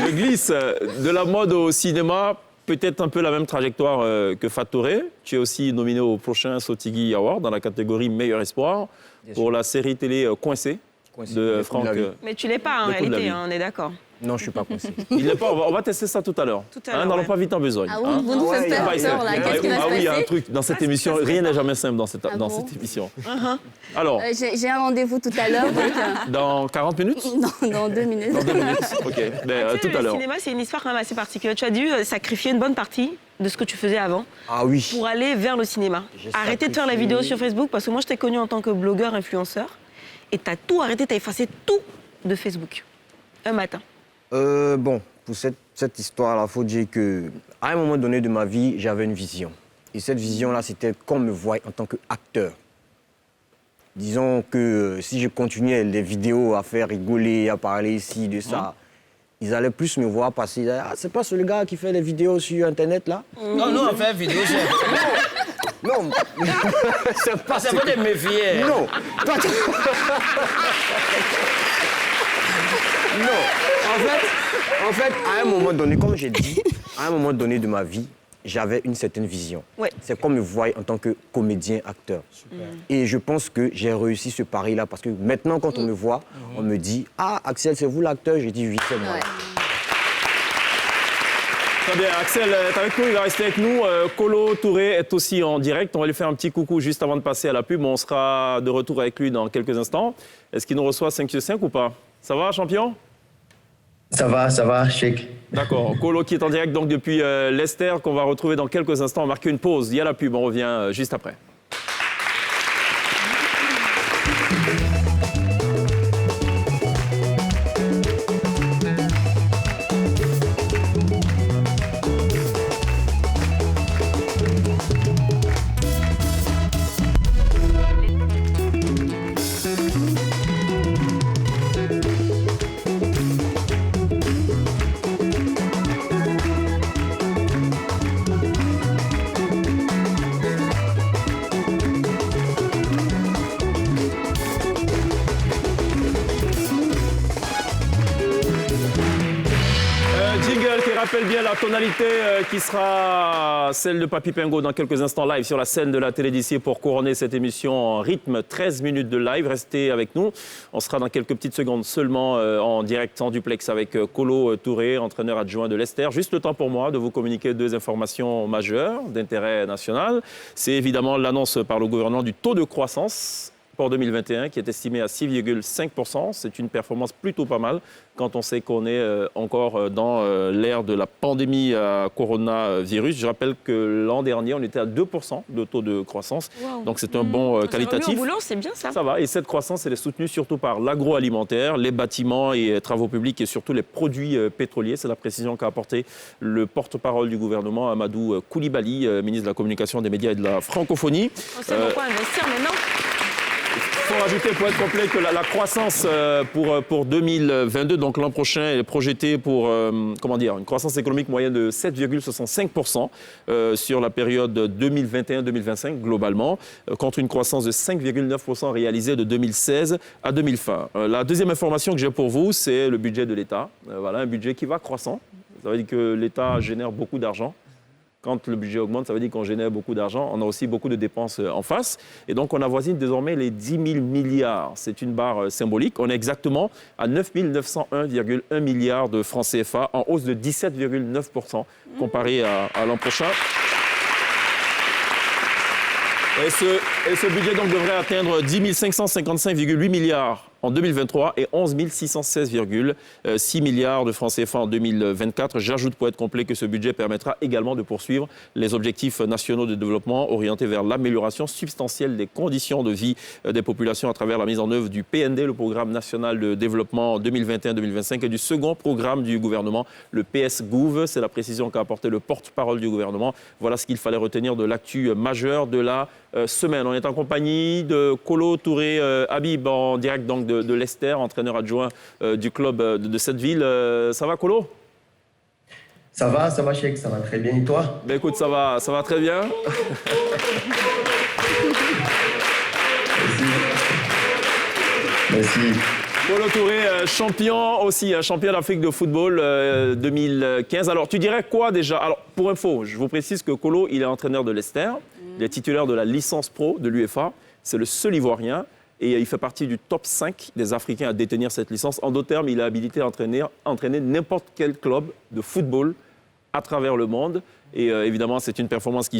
A: de Glisse, de la mode au cinéma, peut-être un peu la même trajectoire que Fat Touré. Tu es aussi nominé au prochain Sotigui Award dans la catégorie Meilleur Espoir pour la série télé Coincé de Franck.
B: Mais tu l'es pas en réalité, on est d'accord.
K: Non, je suis pas coincé.
A: Il n'est pas, on va tester ça tout à l'heure. N'allons pas vite en besogne.
G: Ah oui, vous nous faites peur, là. Qu'est-ce qui va se passer?
A: Oui, il y a un truc dans cette émission. Rien n'est jamais simple dans cette émission. Alors,
G: j'ai un rendez-vous tout à l'heure.
A: dans 40 minutes?
G: Non, dans 2 minutes.
A: Dans 2 minutes, ok. Tout à
B: Le
A: l'heure.
B: cinéma, c'est une histoire quand même assez particulière. Tu as dû sacrifier une bonne partie de ce que tu faisais avant pour aller vers le cinéma. Arrêter de faire la vidéo sur Facebook, parce que moi, je t'ai connu en tant que blogueur, influenceur, et tu as tout arrêté, tu as effacé tout de Facebook, un matin.
K: Bon, pour cette histoire-là, il faut dire qu'à un moment donné de ma vie, j'avais une vision. Et cette vision-là, c'était qu'on me voie en tant qu'acteur. Disons que si je continuais les vidéos à faire rigoler, à parler ici, de ça, ils allaient plus me voir passer. Ah, c'est pas ce gars qui fait les vidéos sur Internet, là?
C: Non, nous, on fait vidéo sur
K: Non, c'est pas
C: ça. Ça peut te méfier.
K: Non, toi, non, en fait, à un moment donné, comme j'ai dit, à un moment donné de ma vie, j'avais une certaine vision.
B: Ouais.
K: C'est qu'on me voit en tant que comédien, acteur. Et je pense que j'ai réussi ce pari-là parce que maintenant, quand on me voit, on me dit « Ah, Axel, c'est vous l'acteur ?» Je dis « Oui, c'est moi. »
A: Très bien, Axel est avec nous, il va rester avec nous. Kolo Touré est aussi en direct. On va lui faire un petit coucou juste avant de passer à la pub. On sera de retour avec lui dans quelques instants. Est-ce qu'il nous reçoit 5 sur 5 ou pas? Ça va, champion?
M: Ça va, chic.
A: D'accord. Kolo qui est en direct donc depuis Leicester, qu'on va retrouver dans quelques instants. On va marquer une pause. Il y a la pub, on revient juste après. Rappelle bien la tonalité qui sera celle de Papy Pingo dans quelques instants live sur la scène de la télé d'ici pour couronner cette émission en rythme 13 minutes de live. Restez avec nous. On sera dans quelques petites secondes seulement en direct en duplex avec Kolo Touré, entraîneur adjoint de Leicester. Juste le temps pour moi de vous communiquer 2 informations majeures d'intérêt national. C'est évidemment l'annonce par le gouvernement du taux de croissance pour 2021 qui est estimé à 6,5%. C'est une performance plutôt pas mal quand on sait qu'on est encore dans l'ère de la pandémie à coronavirus. Je rappelle que l'an dernier, on était à 2% de taux de croissance.
B: Wow.
A: Donc c'est un bon qualitatif.
B: Remis au boulot, c'est bien ça.
A: Ça va. Et cette croissance, elle est soutenue surtout par l'agroalimentaire, les bâtiments et travaux publics et surtout les produits pétroliers. C'est la précision qu'a apporté le porte-parole du gouvernement, Amadou Koulibaly, ministre de la Communication, des médias et de la francophonie.
B: On sait pourquoi investir maintenant.
A: Il faut rajouter pour être complet que la croissance pour 2022, donc l'an prochain, est projetée pour une croissance économique moyenne de 7,65% sur la période 2021-2025 globalement, contre une croissance de 5,9% réalisée de 2016 à 2020. La deuxième information que j'ai pour vous, c'est le budget de l'État. Voilà, un budget qui va croissant. Ça veut dire que l'État génère beaucoup d'argent. Quand le budget augmente, ça veut dire qu'on génère beaucoup d'argent. On a aussi beaucoup de dépenses en face. Et donc, on avoisine désormais les 10 000 milliards. C'est une barre symbolique. On est exactement à 9 901,1 milliards de francs CFA, en hausse de 17,9% comparé à l'an prochain. Et ce budget donc devrait atteindre 10 555,8 milliards en 2023 et 11 616,6 milliards de francs CFA en 2024. J'ajoute pour être complet que ce budget permettra également de poursuivre les objectifs nationaux de développement orientés vers l'amélioration substantielle des conditions de vie des populations à travers la mise en œuvre du PND, le Programme national de développement 2021-2025, et du second programme du gouvernement, le PS-Gouv. C'est la précision qu'a apporté le porte-parole du gouvernement. Voilà ce qu'il fallait retenir de l'actu majeure de la semaine. On est en compagnie de Kolo Touré Habib, en direct donc de Leicester, entraîneur adjoint du club de cette ville. Ça va, Kolo?
M: Ça va, Cheikh, ça va très bien. Et toi?
A: Ben écoute, ça va très bien.
M: Merci.
A: Kolo Touré, champion aussi, champion d'Afrique de football 2015. Alors, tu dirais quoi déjà? Alors, pour info, je vous précise que Kolo, il est entraîneur de Leicester. Il est titulaire de la licence pro de l'UEFA. C'est le seul Ivoirien. Et il fait partie du top 5 des Africains à détenir cette licence. En d'autres termes, il est habilité à entraîner n'importe quel club de football à travers le monde. Et évidemment, c'est une performance qui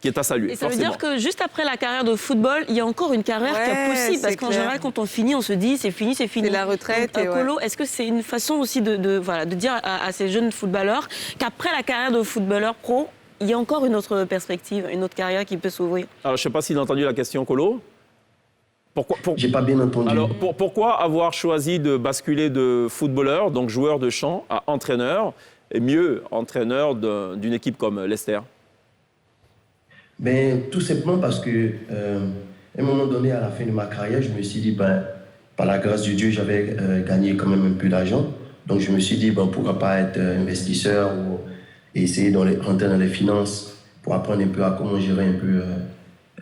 A: est à saluer.
B: Et ça veut dire que juste après la carrière de football, il y a encore une carrière qui est possible. Parce qu'en général, quand on finit, on se dit c'est fini, c'est fini.
D: C'est la retraite.
B: Donc, Kolo, est-ce que c'est une façon aussi de dire à ces jeunes footballeurs qu'après la carrière de footballeur pro, il y a encore une autre perspective, une autre carrière qui peut s'ouvrir?
A: Alors, je ne sais pas s'il a entendu la question, Kolo.
M: J'ai pas bien entendu.
A: Alors, pourquoi avoir choisi de basculer de footballeur, donc joueur de champ, à entraîneur, et mieux entraîneur d'une équipe comme Leicester?
M: Tout simplement parce que, à un moment donné, à la fin de ma carrière, je me suis dit, par la grâce de Dieu, j'avais gagné quand même un peu d'argent. Donc, je me suis dit, pourquoi pas être investisseur ou essayer de rentrer dans les finances pour apprendre un peu à comment gérer un peu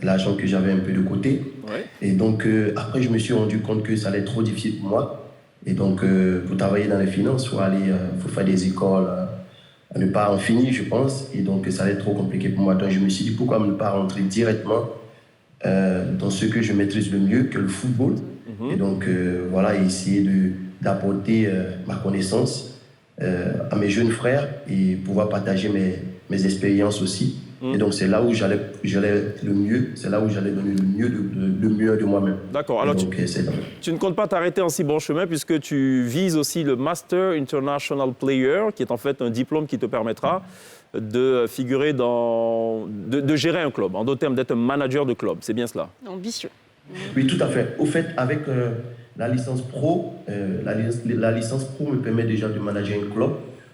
M: l'argent que j'avais un peu de côté.
A: Ouais.
M: Et donc, après, je me suis rendu compte que ça allait être trop difficile pour moi. Et donc, pour travailler dans les finances, il faut faire des écoles à ne pas en finir, je pense. Et donc, ça allait être trop compliqué pour moi. Donc, je me suis dit, pourquoi ne pas rentrer directement dans ce que je maîtrise le mieux, que le football. Et donc, essayer d'apporter ma connaissance à mes jeunes frères et pouvoir partager mes expériences aussi. Et donc, c'est là où j'allais le mieux, c'est là où j'allais donner le mieux de moi-même.
A: D'accord. Alors, tu ne comptes pas t'arrêter en si bon chemin puisque tu vises aussi le Master International Player, qui est en fait un diplôme qui te permettra de figurer de gérer un club. En d'autres termes, d'être un manager de club. C'est bien cela?
B: Ambitieux.
M: Oui, tout à fait. Au fait, avec la licence pro, la licence pro me permet déjà de manager un club.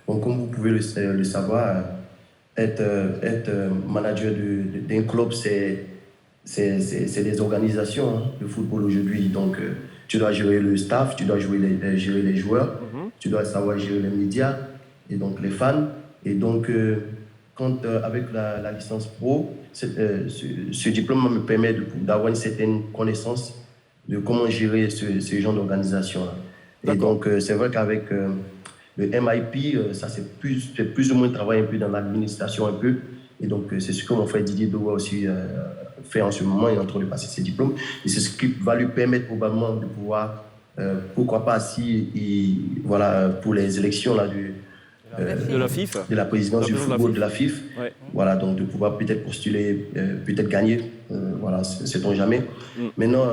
M: Donc, comme vous pouvez le savoir, être manager d'un club, c'est des organisations de football aujourd'hui. Donc, tu dois gérer le staff, tu dois gérer les joueurs, tu dois savoir gérer les médias et donc les fans. Et donc, avec la licence pro, ce diplôme me permet d'avoir une certaine connaissance de comment gérer ce genre d'organisation-là. Et donc, c'est vrai qu'avec le MIP, ça c'est plus ou moins travailler un peu dans l'administration un peu. Et donc, c'est ce que mon frère Didier Doua aussi fait en ce moment. Il est en train de passer ses diplômes. Et c'est ce qui va lui permettre probablement de pouvoir, pourquoi pas, pour les élections là,
A: de la FIF,
M: de la présidence du football de la FIF.
A: Ouais.
M: Voilà, donc de pouvoir peut-être postuler, peut-être gagner voilà, sait-on jamais. Maintenant,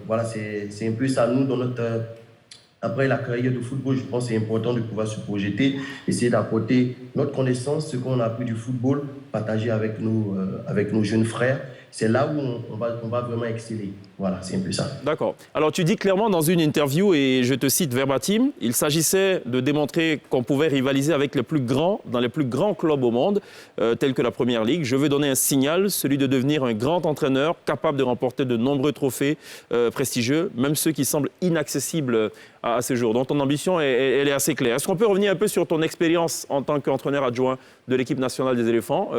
M: voilà, c'est un peu ça. Nous, dans notre... après la carrière de football, je pense que c'est important de pouvoir se projeter, essayer d'apporter notre connaissance, ce qu'on a appris du football, partager avec nos jeunes frères. C'est là où on va vraiment exceller. Voilà, c'est un peu ça.
A: D'accord. Alors, tu dis clairement dans une interview, et je te cite verbatim, il s'agissait de démontrer qu'on pouvait rivaliser avec les plus grands, dans les plus grands clubs au monde, tels que la Première Ligue. Je veux donner un signal, celui de devenir un grand entraîneur, capable de remporter de nombreux trophées prestigieux, même ceux qui semblent inaccessibles à ce jour. Donc, ton ambition, elle est assez claire. Est-ce qu'on peut revenir un peu sur ton expérience en tant qu'entraîneur adjoint de l'équipe nationale des éléphants,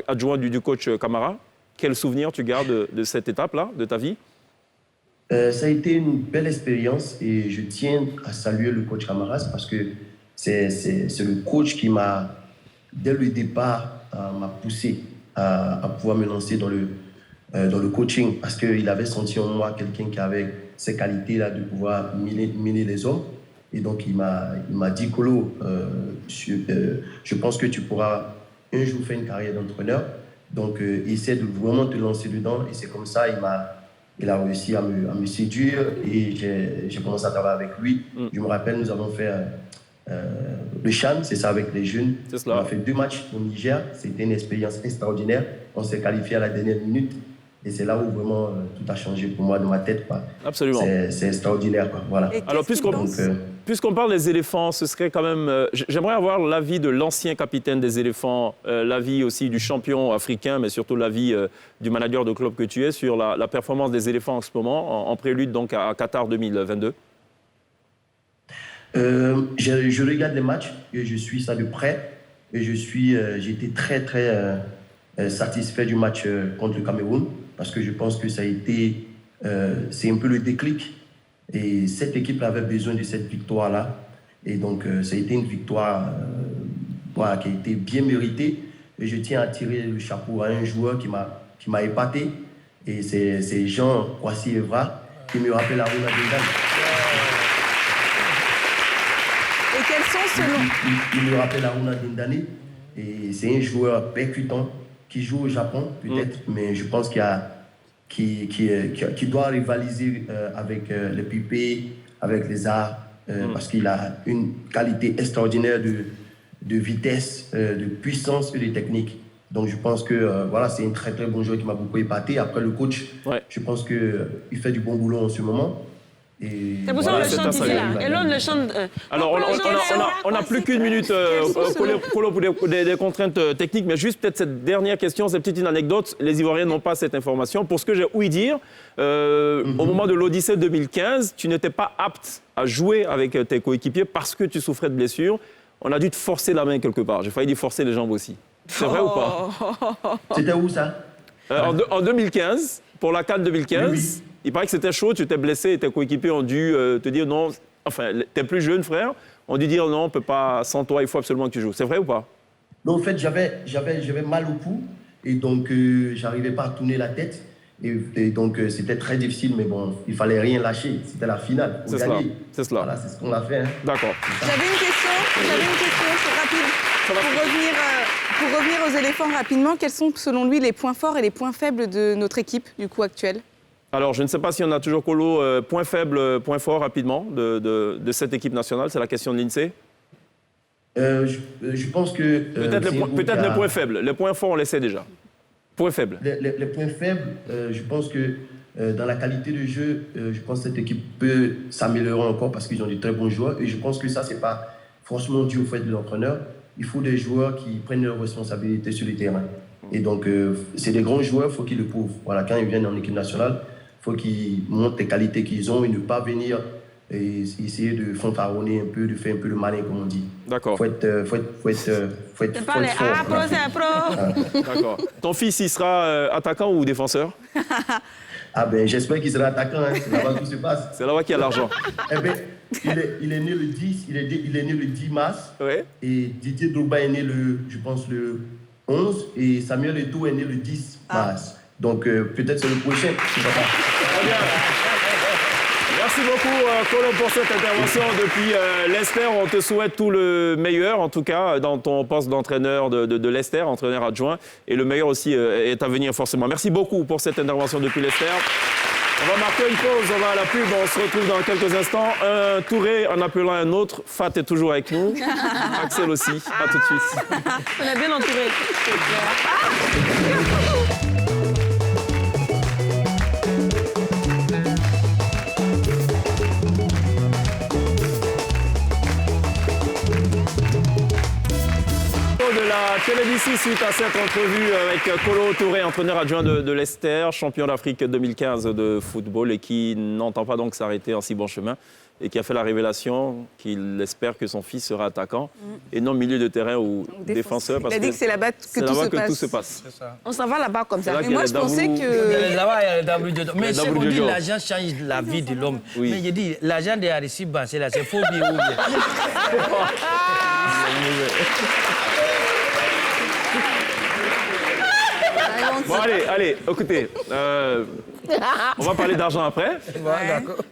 A: adjoint du coach Camara? Quel souvenir tu gardes de cette étape-là, de ta vie?
M: Ça a été une belle expérience et je tiens à saluer le coach Camaras parce que c'est le coach qui m'a, dès le départ, m'a poussé à pouvoir me lancer dans le coaching parce qu'il avait senti en moi quelqu'un qui avait ces qualités-là de pouvoir mener les hommes. Et donc, il m'a dit, Kolo, je pense que tu pourras un jour faire une carrière d'entraîneur. Donc, essaie de vraiment te lancer dedans. Et c'est comme ça, il a réussi à me séduire et j'ai commencé à travailler avec lui. Je me rappelle, nous avons fait le CHAN, c'est ça, avec les jeunes. On a fait 2 matchs au Niger. C'était une expérience extraordinaire. On s'est qualifié à la dernière minute. Et c'est là où vraiment tout a changé pour moi, dans ma tête. Quoi.
A: Absolument.
M: C'est extraordinaire. Quoi. Voilà.
A: Alors, puisqu'on parle des éléphants, ce serait quand même... j'aimerais avoir l'avis de l'ancien capitaine des éléphants, l'avis aussi du champion africain, mais surtout l'avis du manager de club que tu es sur la performance des éléphants en ce moment, en prélude donc à Qatar 2022.
M: Je regarde les matchs et je suis ça de près. Et j'ai été très, très satisfait du match contre le Cameroun parce que je pense que ça a été... c'est un peu le déclic. Et cette équipe avait besoin de cette victoire-là. Et donc, ça a été une victoire voilà, qui a été bien méritée. Et je tiens à tirer le chapeau à un joueur qui m'a épaté. Et c'est Jean Kwasi Evra qui me rappelle Aruna Dindane.
D: Et quels sont selon...
M: Il me rappelle Aruna Dindane. Et c'est un joueur percutant qui joue au Japon, peut-être. Mais je pense qui doit rivaliser avec les Pipé, avec les Arts, parce qu'il a une qualité extraordinaire de vitesse, de puissance et de technique. Donc je pense que voilà, c'est un très très bon joueur qui m'a beaucoup épaté. Après le coach, je pense qu'il fait du bon boulot en ce moment.
B: C'est pour ça qu'on le chante ici, là. Et l'on le chante...
A: Alors, on n'a plus qu'une minute pour des contraintes techniques, mais juste peut-être cette dernière question, cette petite anecdote. Les Ivoiriens n'ont pas cette information. Pour ce que j'ai ouï dire, au moment de l'Odyssée 2015, tu n'étais pas apte à jouer avec tes coéquipiers parce que tu souffrais de blessures. On a dû te forcer la main quelque part. J'ai failli dire forcer les jambes aussi. C'est vrai ou pas?
M: C'était où ça?
A: En 2015, pour la CAN 2015. Oui. Il paraît que c'était chaud, tu t'es blessé et tes coéquipiers ont dû te dire non. Enfin, t'es plus jeune, frère. On dû dire non, on ne peut pas, sans toi, il faut absolument que tu joues. C'est vrai ou pas?
M: Non, en fait, j'avais mal au cou et donc j'arrivais pas à tourner la tête. Et donc c'était très difficile, mais bon, il fallait rien lâcher. C'était la finale.
A: C'est cela. C'est cela.
M: Voilà, c'est ce qu'on a fait. Hein.
A: D'accord.
D: J'avais une question, c'est rapide. Pour revenir aux éléphants rapidement, quels sont selon lui les points forts et les points faibles de notre équipe du coup actuelle?
A: Alors, je ne sais pas si on a toujours, Kolo, point faible, point fort rapidement de cette équipe nationale. C'est la question de l'INSEE.
M: Je pense que...
A: peut-être les points faibles. Les points forts, on les sait déjà. Points faibles.
M: Les points faibles, je pense que dans la qualité de jeu, je pense que cette équipe peut s'améliorer encore parce qu'ils ont de très bons joueurs. Et je pense que ça, ce n'est pas franchement dû au fait de l'entraîneur. Il faut des joueurs qui prennent leurs responsabilités sur le terrain. Et donc, c'est des grands joueurs, il faut qu'ils le prouvent. Voilà, quand ils viennent en équipe nationale, il faut qu'ils montrent les qualités qu'ils ont et ne pas venir et essayer de fanfaronner un peu, de faire un peu le malin, comme on dit.
A: D'accord.
M: Faut être fort.
A: D'accord. Ton fils, il sera attaquant ou défenseur?
M: Ah ben, j'espère qu'il sera attaquant. Hein. C'est là-bas que tout se passe.
A: C'est là-bas qu'il y a l'argent.
M: Eh ben, il est né le 10, il est né le 10 mars.
A: Ouais.
M: Et Didier Drogba est né je pense, le 11. Et Samuel Eto'o est né le 10 mars. Donc, peut-être c'est le prochain.
A: Très bien. Merci beaucoup, Colomb, pour cette intervention depuis Leicester. On te souhaite tout le meilleur, en tout cas, dans ton poste d'entraîneur de Leicester, entraîneur adjoint. Et le meilleur aussi est à venir, forcément. Merci beaucoup pour cette intervention depuis Leicester. On va marquer une pause, on va à la pub, on se retrouve dans quelques instants. Un Touré en appelant un autre. Fat est toujours avec nous. Axel aussi. À tout de suite.
B: On a bien entouré.
A: De la télévision suite à cette entrevue avec Kolo Touré, entraîneur adjoint de Leicester, champion d'Afrique 2015 de football et qui n'entend pas donc s'arrêter en si bon chemin et qui a fait la révélation qu'il espère que son fils sera attaquant et non milieu de terrain ou défenseur.
D: Il a dit que c'est là-bas que tout se passe.
B: On s'en va là-bas comme ça.
D: Mais moi, je pensais que...
C: Là-bas, il y a le WD. Mais c'est qu'on dit l'argent change la vie de l'homme.
A: Oui.
C: Mais je dis, l'argent de Aristide Bansé, là, c'est faux bien ou bien.
A: Bon, allez, écoutez, on va parler d'argent après.
C: Ouais, d'accord.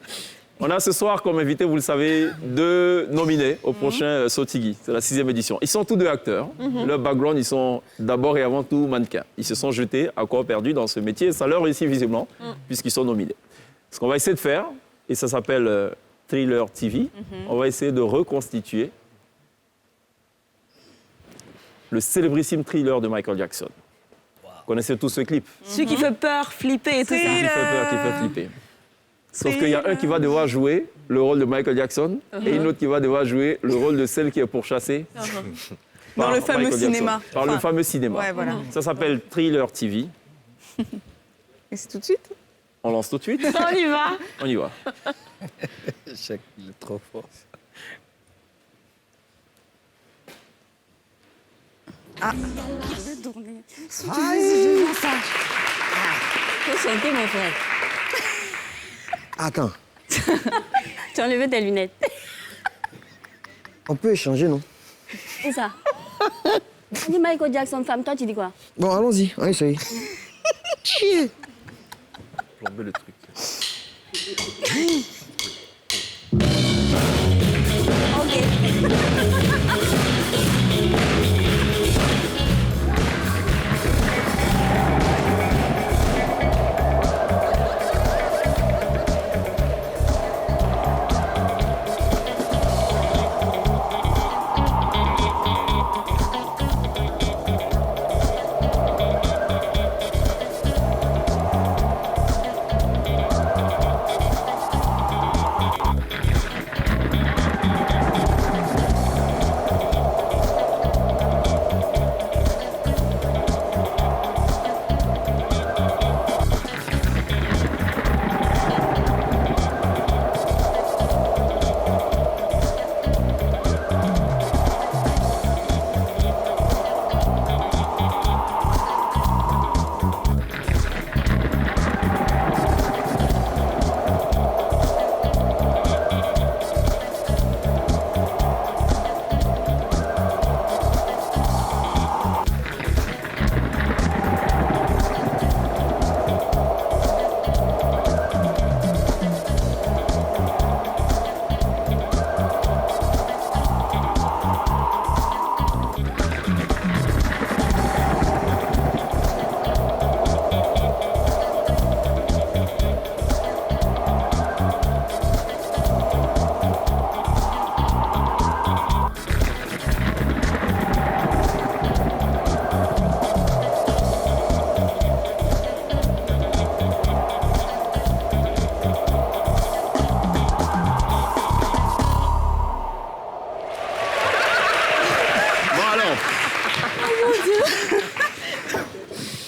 A: On a ce soir, comme invité, vous le savez, 2 nominés au prochain Sotigui. C'est la 6e édition. Ils sont tous 2 acteurs. Leur background, ils sont d'abord et avant tout mannequins. Ils se sont jetés à corps perdu dans ce métier et ça leur réussit visiblement, puisqu'ils sont nominés. Ce qu'on va essayer de faire, et ça s'appelle Thriller TV, on va essayer de reconstituer le célébrissime Thriller de Michael Jackson. Vous connaissez tous ce clip?
B: Celui qui fait peur, flipper et tout ça.
A: Qui fait peur, qui fait flipper. Sauf qu'il y a un qui va devoir jouer le rôle de Michael Jackson et une autre qui va devoir jouer le rôle de celle qui est pourchassée
D: Dans le fameux cinéma.
A: Par le fameux cinéma.
D: Ouais, voilà.
A: Ça s'appelle Thriller TV.
D: Et c'est tout de suite?
A: On lance tout de suite?
B: On y va.
A: On y va.
K: Il est trop fort.
G: Ah, je vais tourner. Je veux ça. Faut chanter, mon frère.
K: Attends,
G: Tu as enlevé tes lunettes.
K: on peut échanger, non?
G: C'est ça. On dit Michael Jackson, femme, toi, tu dis quoi?
K: Bon, allons-y, on essaye.
A: Plomber le truc.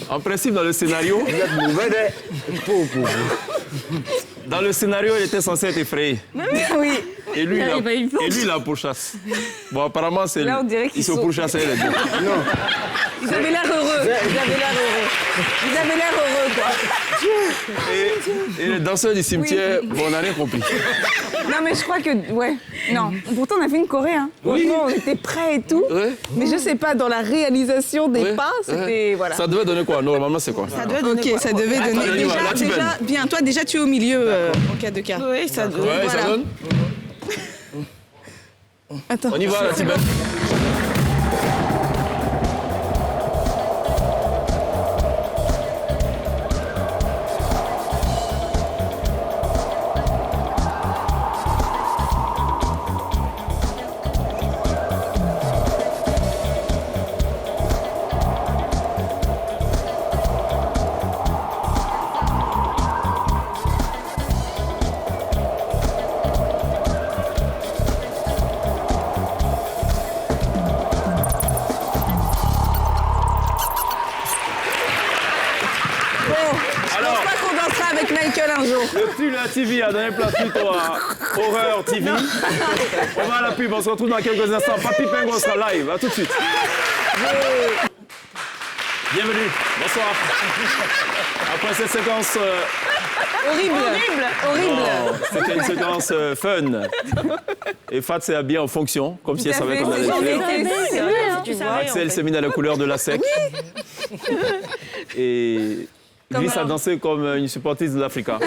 A: En principe, dans le scénario... Dans le scénario, il était censé être effrayé.
D: Oui.
A: Et lui, il a pourchasse. Bon, apparemment, c'est lui.
D: Là, on dirait qu'ils
A: se pourchassaient les deux.
D: Ils avaient l'air heureux. Ils avaient l'air heureux. Vous avez l'air heureux, quoi.
A: Et les danseurs du cimetière, bon, on n'a rien compris.
D: Non, mais je crois que... Ouais. Non. Pourtant, on a fait une choré, hein. Franchement, on était prêts et tout.
A: Ouais.
D: Mais je sais pas, dans la réalisation des pas, c'était... Voilà.
A: Ça devait donner quoi? Normalement, c'est quoi?
J: Ça devait donner
D: Ok,
J: quoi?
D: ça devait donner...
A: Allez, on y va, là, tu
D: déjà,
A: donnes.
D: bien, toi, déjà, tu es au milieu, en cas de cas.
J: Oui, ça doit.
A: Ouais, ça donne?
D: Attends.
A: On y va, la Tibet.
D: Je pense pas qu'on dansera avec Michael un jour.
A: Le Tula TV a donné place plutôt à Horreur TV. On va à la pub, on se retrouve dans quelques instants. Papi Pingo sera live, à tout de suite. Bienvenue, bonsoir. Après cette séquence...
D: Horrible.
A: C'était une séquence fun. Et Fat s'est habillée en fonction, comme si elle savait qu'on allait le faire. Axel s'est mis dans la couleur de la sec. Et Glisse a dansé comme une supportrice de l'Africa.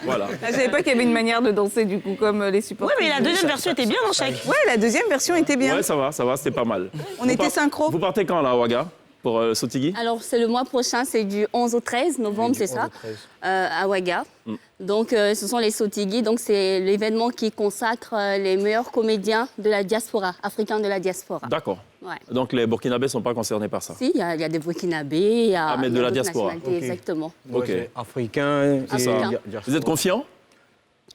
A: Voilà.
D: Je savais pas qu'il y avait une manière de danser, du coup, comme les supporters.
B: Oui, mais la deuxième version était bien dans chaque.
D: Ouais, la deuxième version était bien.
A: Ouais, ça va, c'était pas mal.
D: On était synchro.
A: Vous partez quand, là, Ouaga, pour Sotigui?
G: Alors, c'est le mois prochain, c'est du 11 au 13 novembre, c'est ça, à Ouaga. Donc, ce sont les Sotigui. Donc, c'est l'événement qui consacre les meilleurs comédiens de la diaspora, africains de la diaspora.
A: D'accord.
G: Ouais.
A: Donc, les Burkinabés ne sont pas concernés par ça?
G: Si, il y a des Burkinabés, il y a,
A: mais de la
G: d'autres
A: diaspora.
G: nationalités, exactement.
A: Ok.
K: Africain,
A: C'est ça. Vous êtes confiant?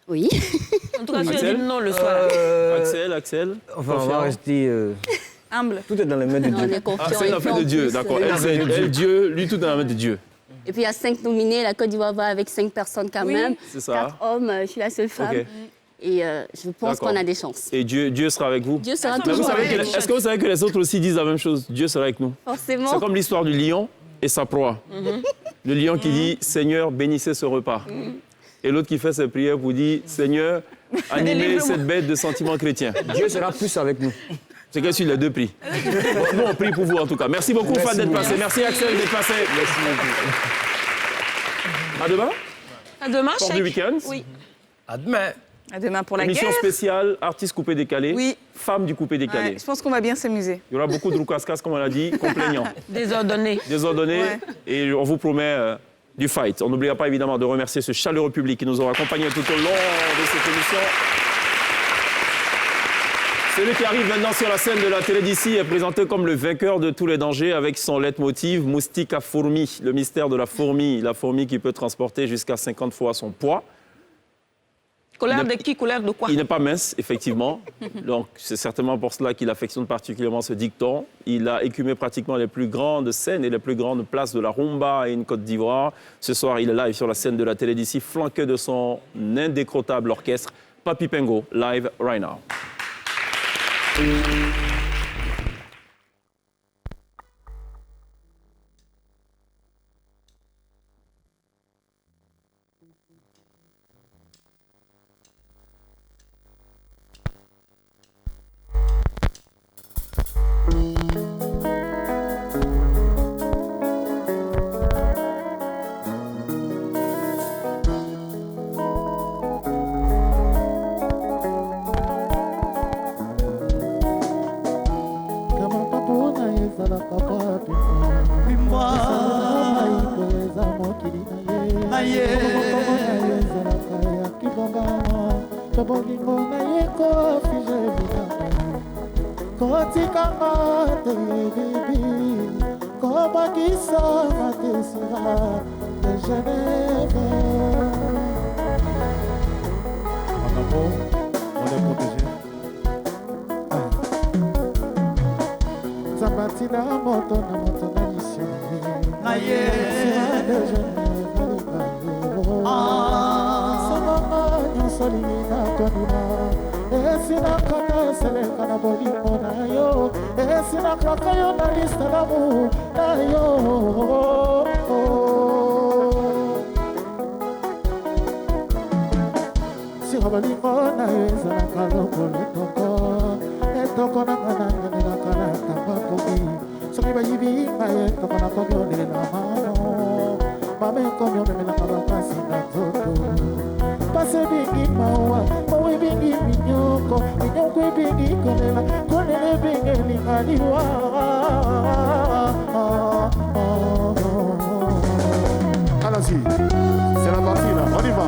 G: Oui.
B: En tout cas, tu as
A: Axel
B: dit non le soir.
A: Axel
K: Enfin, on va rester...
D: Humble.
K: Tout est dans les mains de
G: On
K: Dieu.
G: est confiants.
A: Ah, c'est
G: Et
A: la
G: puis,
A: fête
G: en
A: de Dieu,
G: plus,
A: d'accord. Elle, Dieu, lui, tout dans la main de Dieu.
G: Et puis, il y a 5 nominés. La Côte d'Ivoire va avec 5 personnes quand même.
A: C'est ça.
G: 4 hommes, je suis la seule femme.
A: Ok.
G: Et je pense
A: D'accord.
G: qu'on a des chances.
A: Et Dieu sera avec vous?
G: Dieu sera
A: Mais vous
G: toujours
A: savez
G: avec nous.
A: est-ce que vous savez que les autres aussi disent la même chose? Dieu sera avec nous.
G: Forcément.
A: C'est comme l'histoire du lion et sa proie. Le lion qui dit « Seigneur, bénissez ce repas ». Et l'autre qui fait ses prières pour dire « Seigneur, animez cette bête de sentiments chrétiens ».
K: Dieu sera plus avec nous.
A: C'est qu'elle suit les deux prix. Bon, nous, on prie pour vous, en tout cas. Merci beaucoup, Fat, d'être passé. Merci, Axel, d'être passé. Merci beaucoup. À demain.
B: À demain,
A: Sport du
B: chèque.
A: week-end.
B: Oui.
C: À demain.
D: À demain pour la
A: Émission
D: guerre.
A: spéciale, artiste coupé-décalé.
D: Oui.
A: Femme du coupé-décalé.
D: Ouais, je pense qu'on va bien s'amuser.
A: Il y aura beaucoup de roucascas, comme on l'a dit, complainants.
B: Désordonné.
A: Désordonnés.
D: Ouais.
A: Et on vous promet du fight. On n'oubliera pas évidemment de remercier ce chaleureux public qui nous aura accompagnés tout au long de cette émission. Celui qui arrive maintenant sur la scène de la télé d'ici est présenté comme le vainqueur de tous les dangers avec son leitmotiv moustique à fourmi, le mystère de la fourmi qui peut transporter jusqu'à 50 fois son poids.
B: Colère de qui? Colère de quoi?
A: Il n'est pas mince, effectivement. Donc, c'est certainement pour cela qu'il affectionne particulièrement ce dicton. Il a écumé pratiquement les plus grandes scènes et les plus grandes places de la rumba et une Côte d'Ivoire. Ce soir, il est live sur la scène de la télé d'ici, flanqué de son indécrottable orchestre, Papi Pingo, live right now.
N: Sina kata seleka na bolingo na yo Sina kaka yo na liste d'amour na yo Sira bolingo na yo ezalaka lokola etoko na nga nanganelaka na ntango akomi soki bayibi ngai etoko na komi onelela mano mama ekomi omemelaka bapasi na nzoto pasi ebingi mawa mawa ebingi minyoko minyoko ebingi kolela kolela ebingi elingaliwa
H: Allons-y, c'est la partie là, on y va.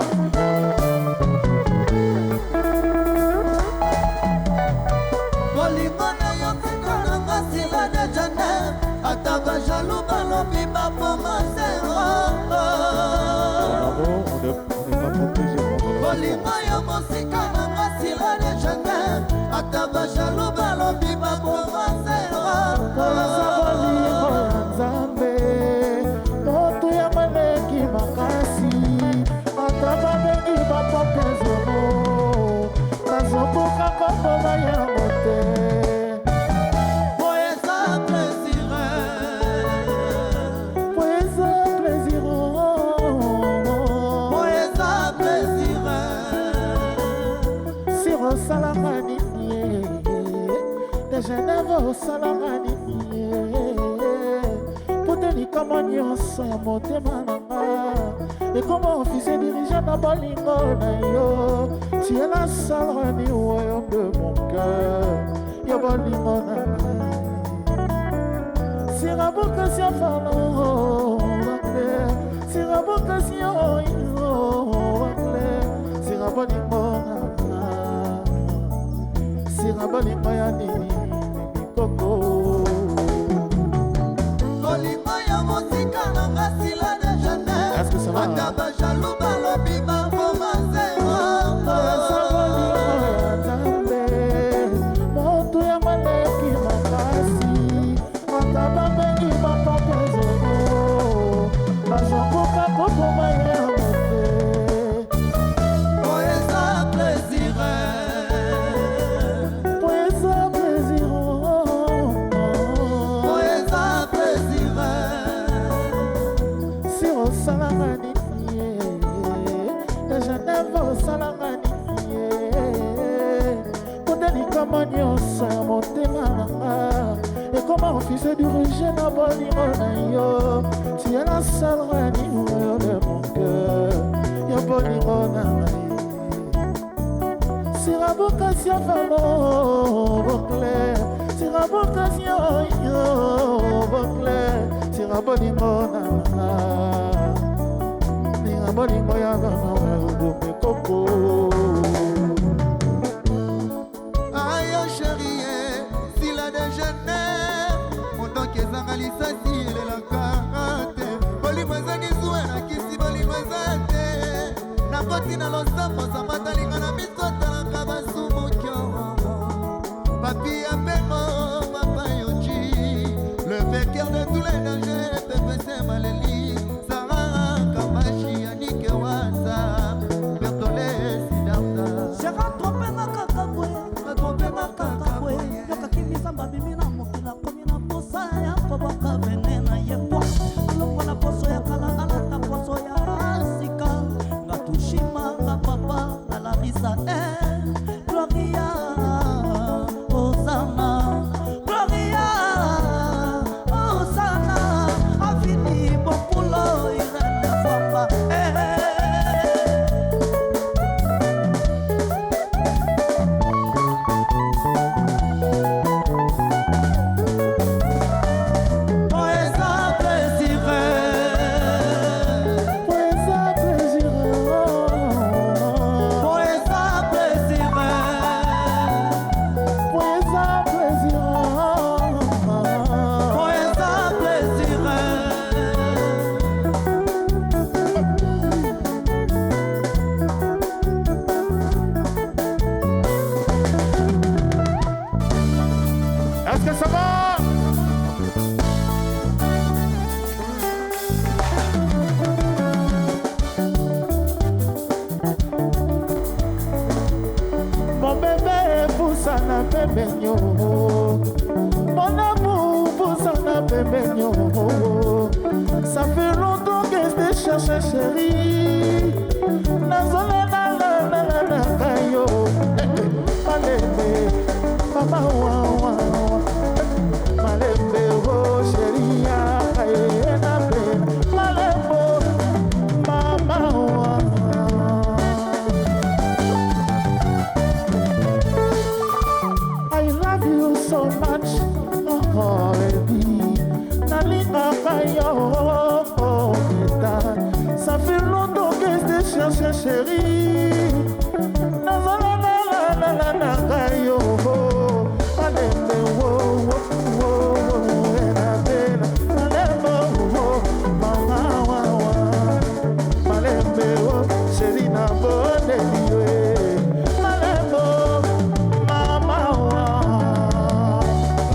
N: Bolingo ya mosika na masila de Genève ata bajalo balobi bapromasera bolingo ya Nzambe moto ya maleki makasi ata babengi bapapezono nazokoka kokoma yango te Genève osalanga nini poteli kama nyonso ya motema na nga ekoma officier dirigeant na bolingo na yo tu es la seule reine du royaume de mon cœur ya bolingo na ngai sira vocation falo bakler sira vocation yo bakler sira bolingo na ngai sira bolingo ya nini Bolingo ya mosika na ngasila de Genève ata bajalo balobi baboma zero bolingo ya Nzambe moto ya maleki makasi ata babengi bapapezono bazokoka kokoma yango te po eza plaisir nyonso ya motema na nga ekoma officier dirigeant na bolingo na yo tu es la seule reine du royaume de mon cœur ya bolingo na ngai sira vocation falo boclair sira vocation yo boclair sira bolingo na nga sira bolingo ya bomekoko lisasi elelaka te bolingo ezangi zuwe na kisi bolingo eza te nakoti na losambo sambatalinga na miso atalaka basumukio papi ya mpengo papa yoji le vainqueur de tous les dangers pepese maleli sarara kamashi yanike waza bertole sidarta sheratropenga kakabwe katropenga kakabwe yokakimisa mimi na mokila komi na posa ya koboka venena yebwa lokola poso ya kala alata poso ya sika ngatushima nga papa alarisa Gloria Osana Gloria Osana afini populo irene famba
H: Est-ce que ça va?
N: Mon bébé pembenyo. Mon amour, Bosana pembenyo. Ça fait longtemps que je te cherche, chérie. Nazona na kayo. Malembe, papa wa. Malembe, oh chérie, aye na pe. Malembo, mama wa. I love you so much, oh baby. Nalinga kayo, oh beta. Ça fait longtemps que je te cherche, chérie. Nazala na kayo, malembe wo ena bena, malembe wo mama wa, malembe wo chérie na bonne lieu, malembe mama wa.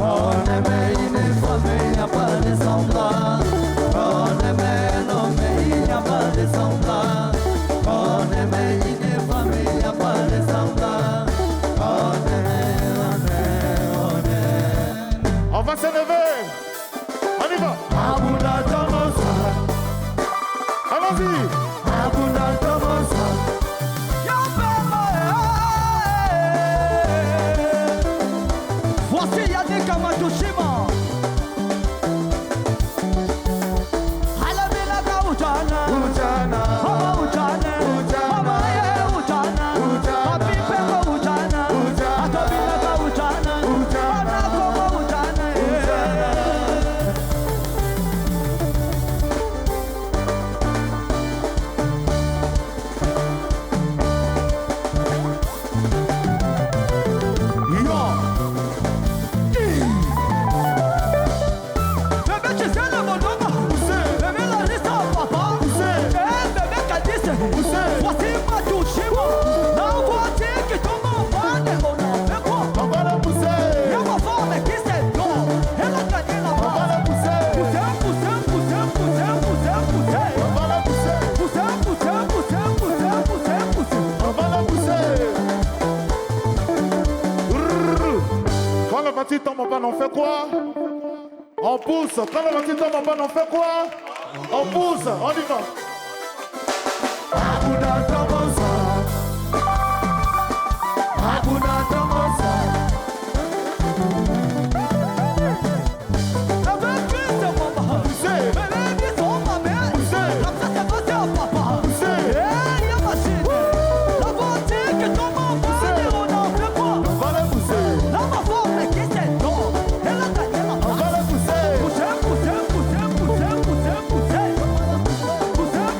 O: On aimait une famille, il n'y a pas de semblant. On aimait un homme, il n'y a pas de semblant. On aimait une famille, il n'y a pas de semblant.
N: On va s'élever. On y va.
O: Abuna Tomosa.
N: Allons-y.
O: Abuna Tomosa. Voici Yannick Amatoshima. Halamina Ujana. Ujana. Mama Ujana. Ujana. Mama Ujana. Ujana. Papi Peko Ujana. Ujana. Atobina Ujana. Ujana. Anakoma Ujana.
N: Quand le petit tombe en panne, on fait quoi? On pousse. Quand le petit tombe en panne, on fait quoi? On pousse. On y va.
O: Abuna Tomosa. Abuna Tomosa. Avec Christ, maman. Bébé, dis son maman. Comme ça, c'est passé au papa. Eh, y'a ma chine. La beauté que ton maman, on en fait quoi? On va la pousser. La maman, mais qui c'est non? Elle a gagné la maman. On va la pousser. Pousser, pousser, pousser, pousser, pousser, pousser. Pousser,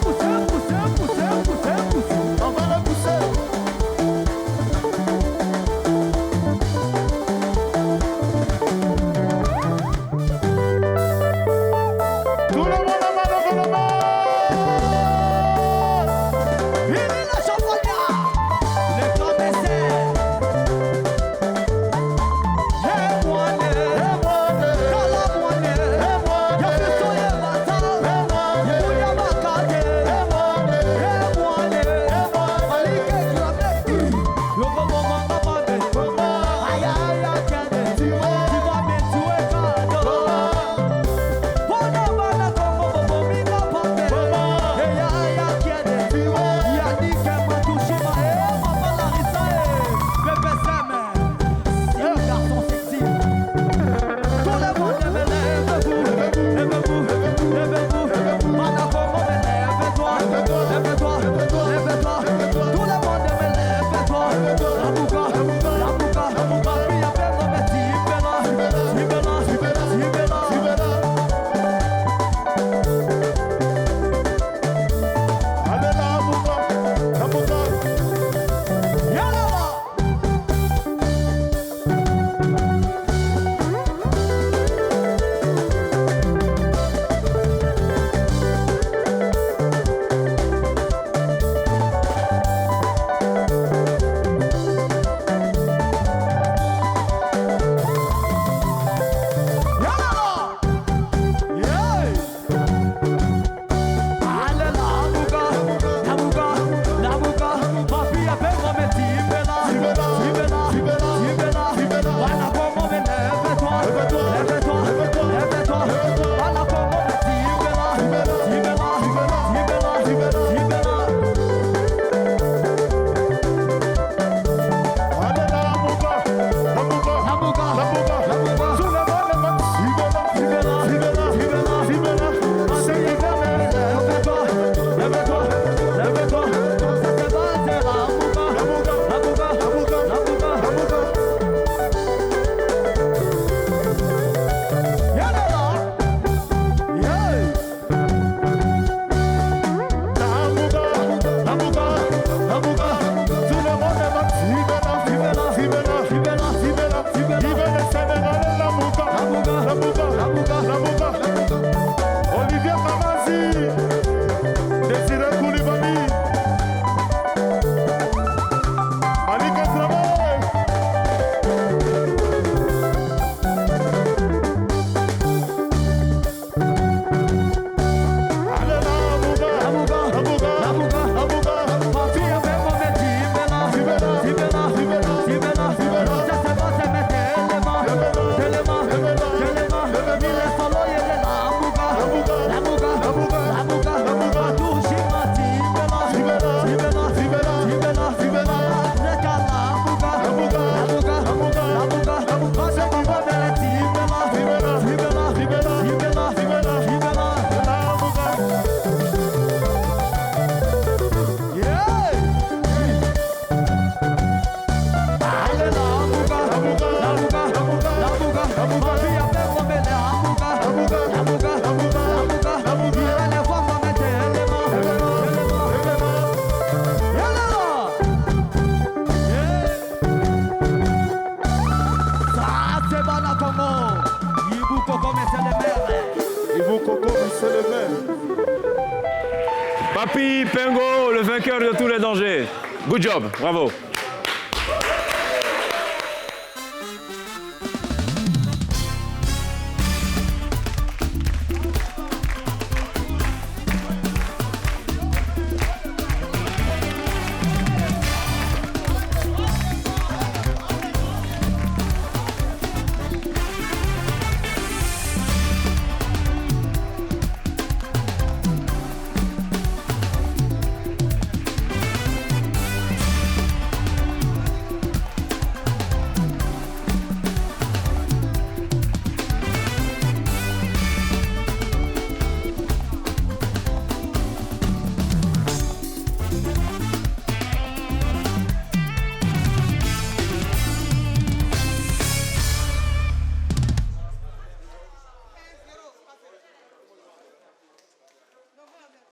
A: Papi Pengo, le vainqueur de tous les dangers. Good job, bravo.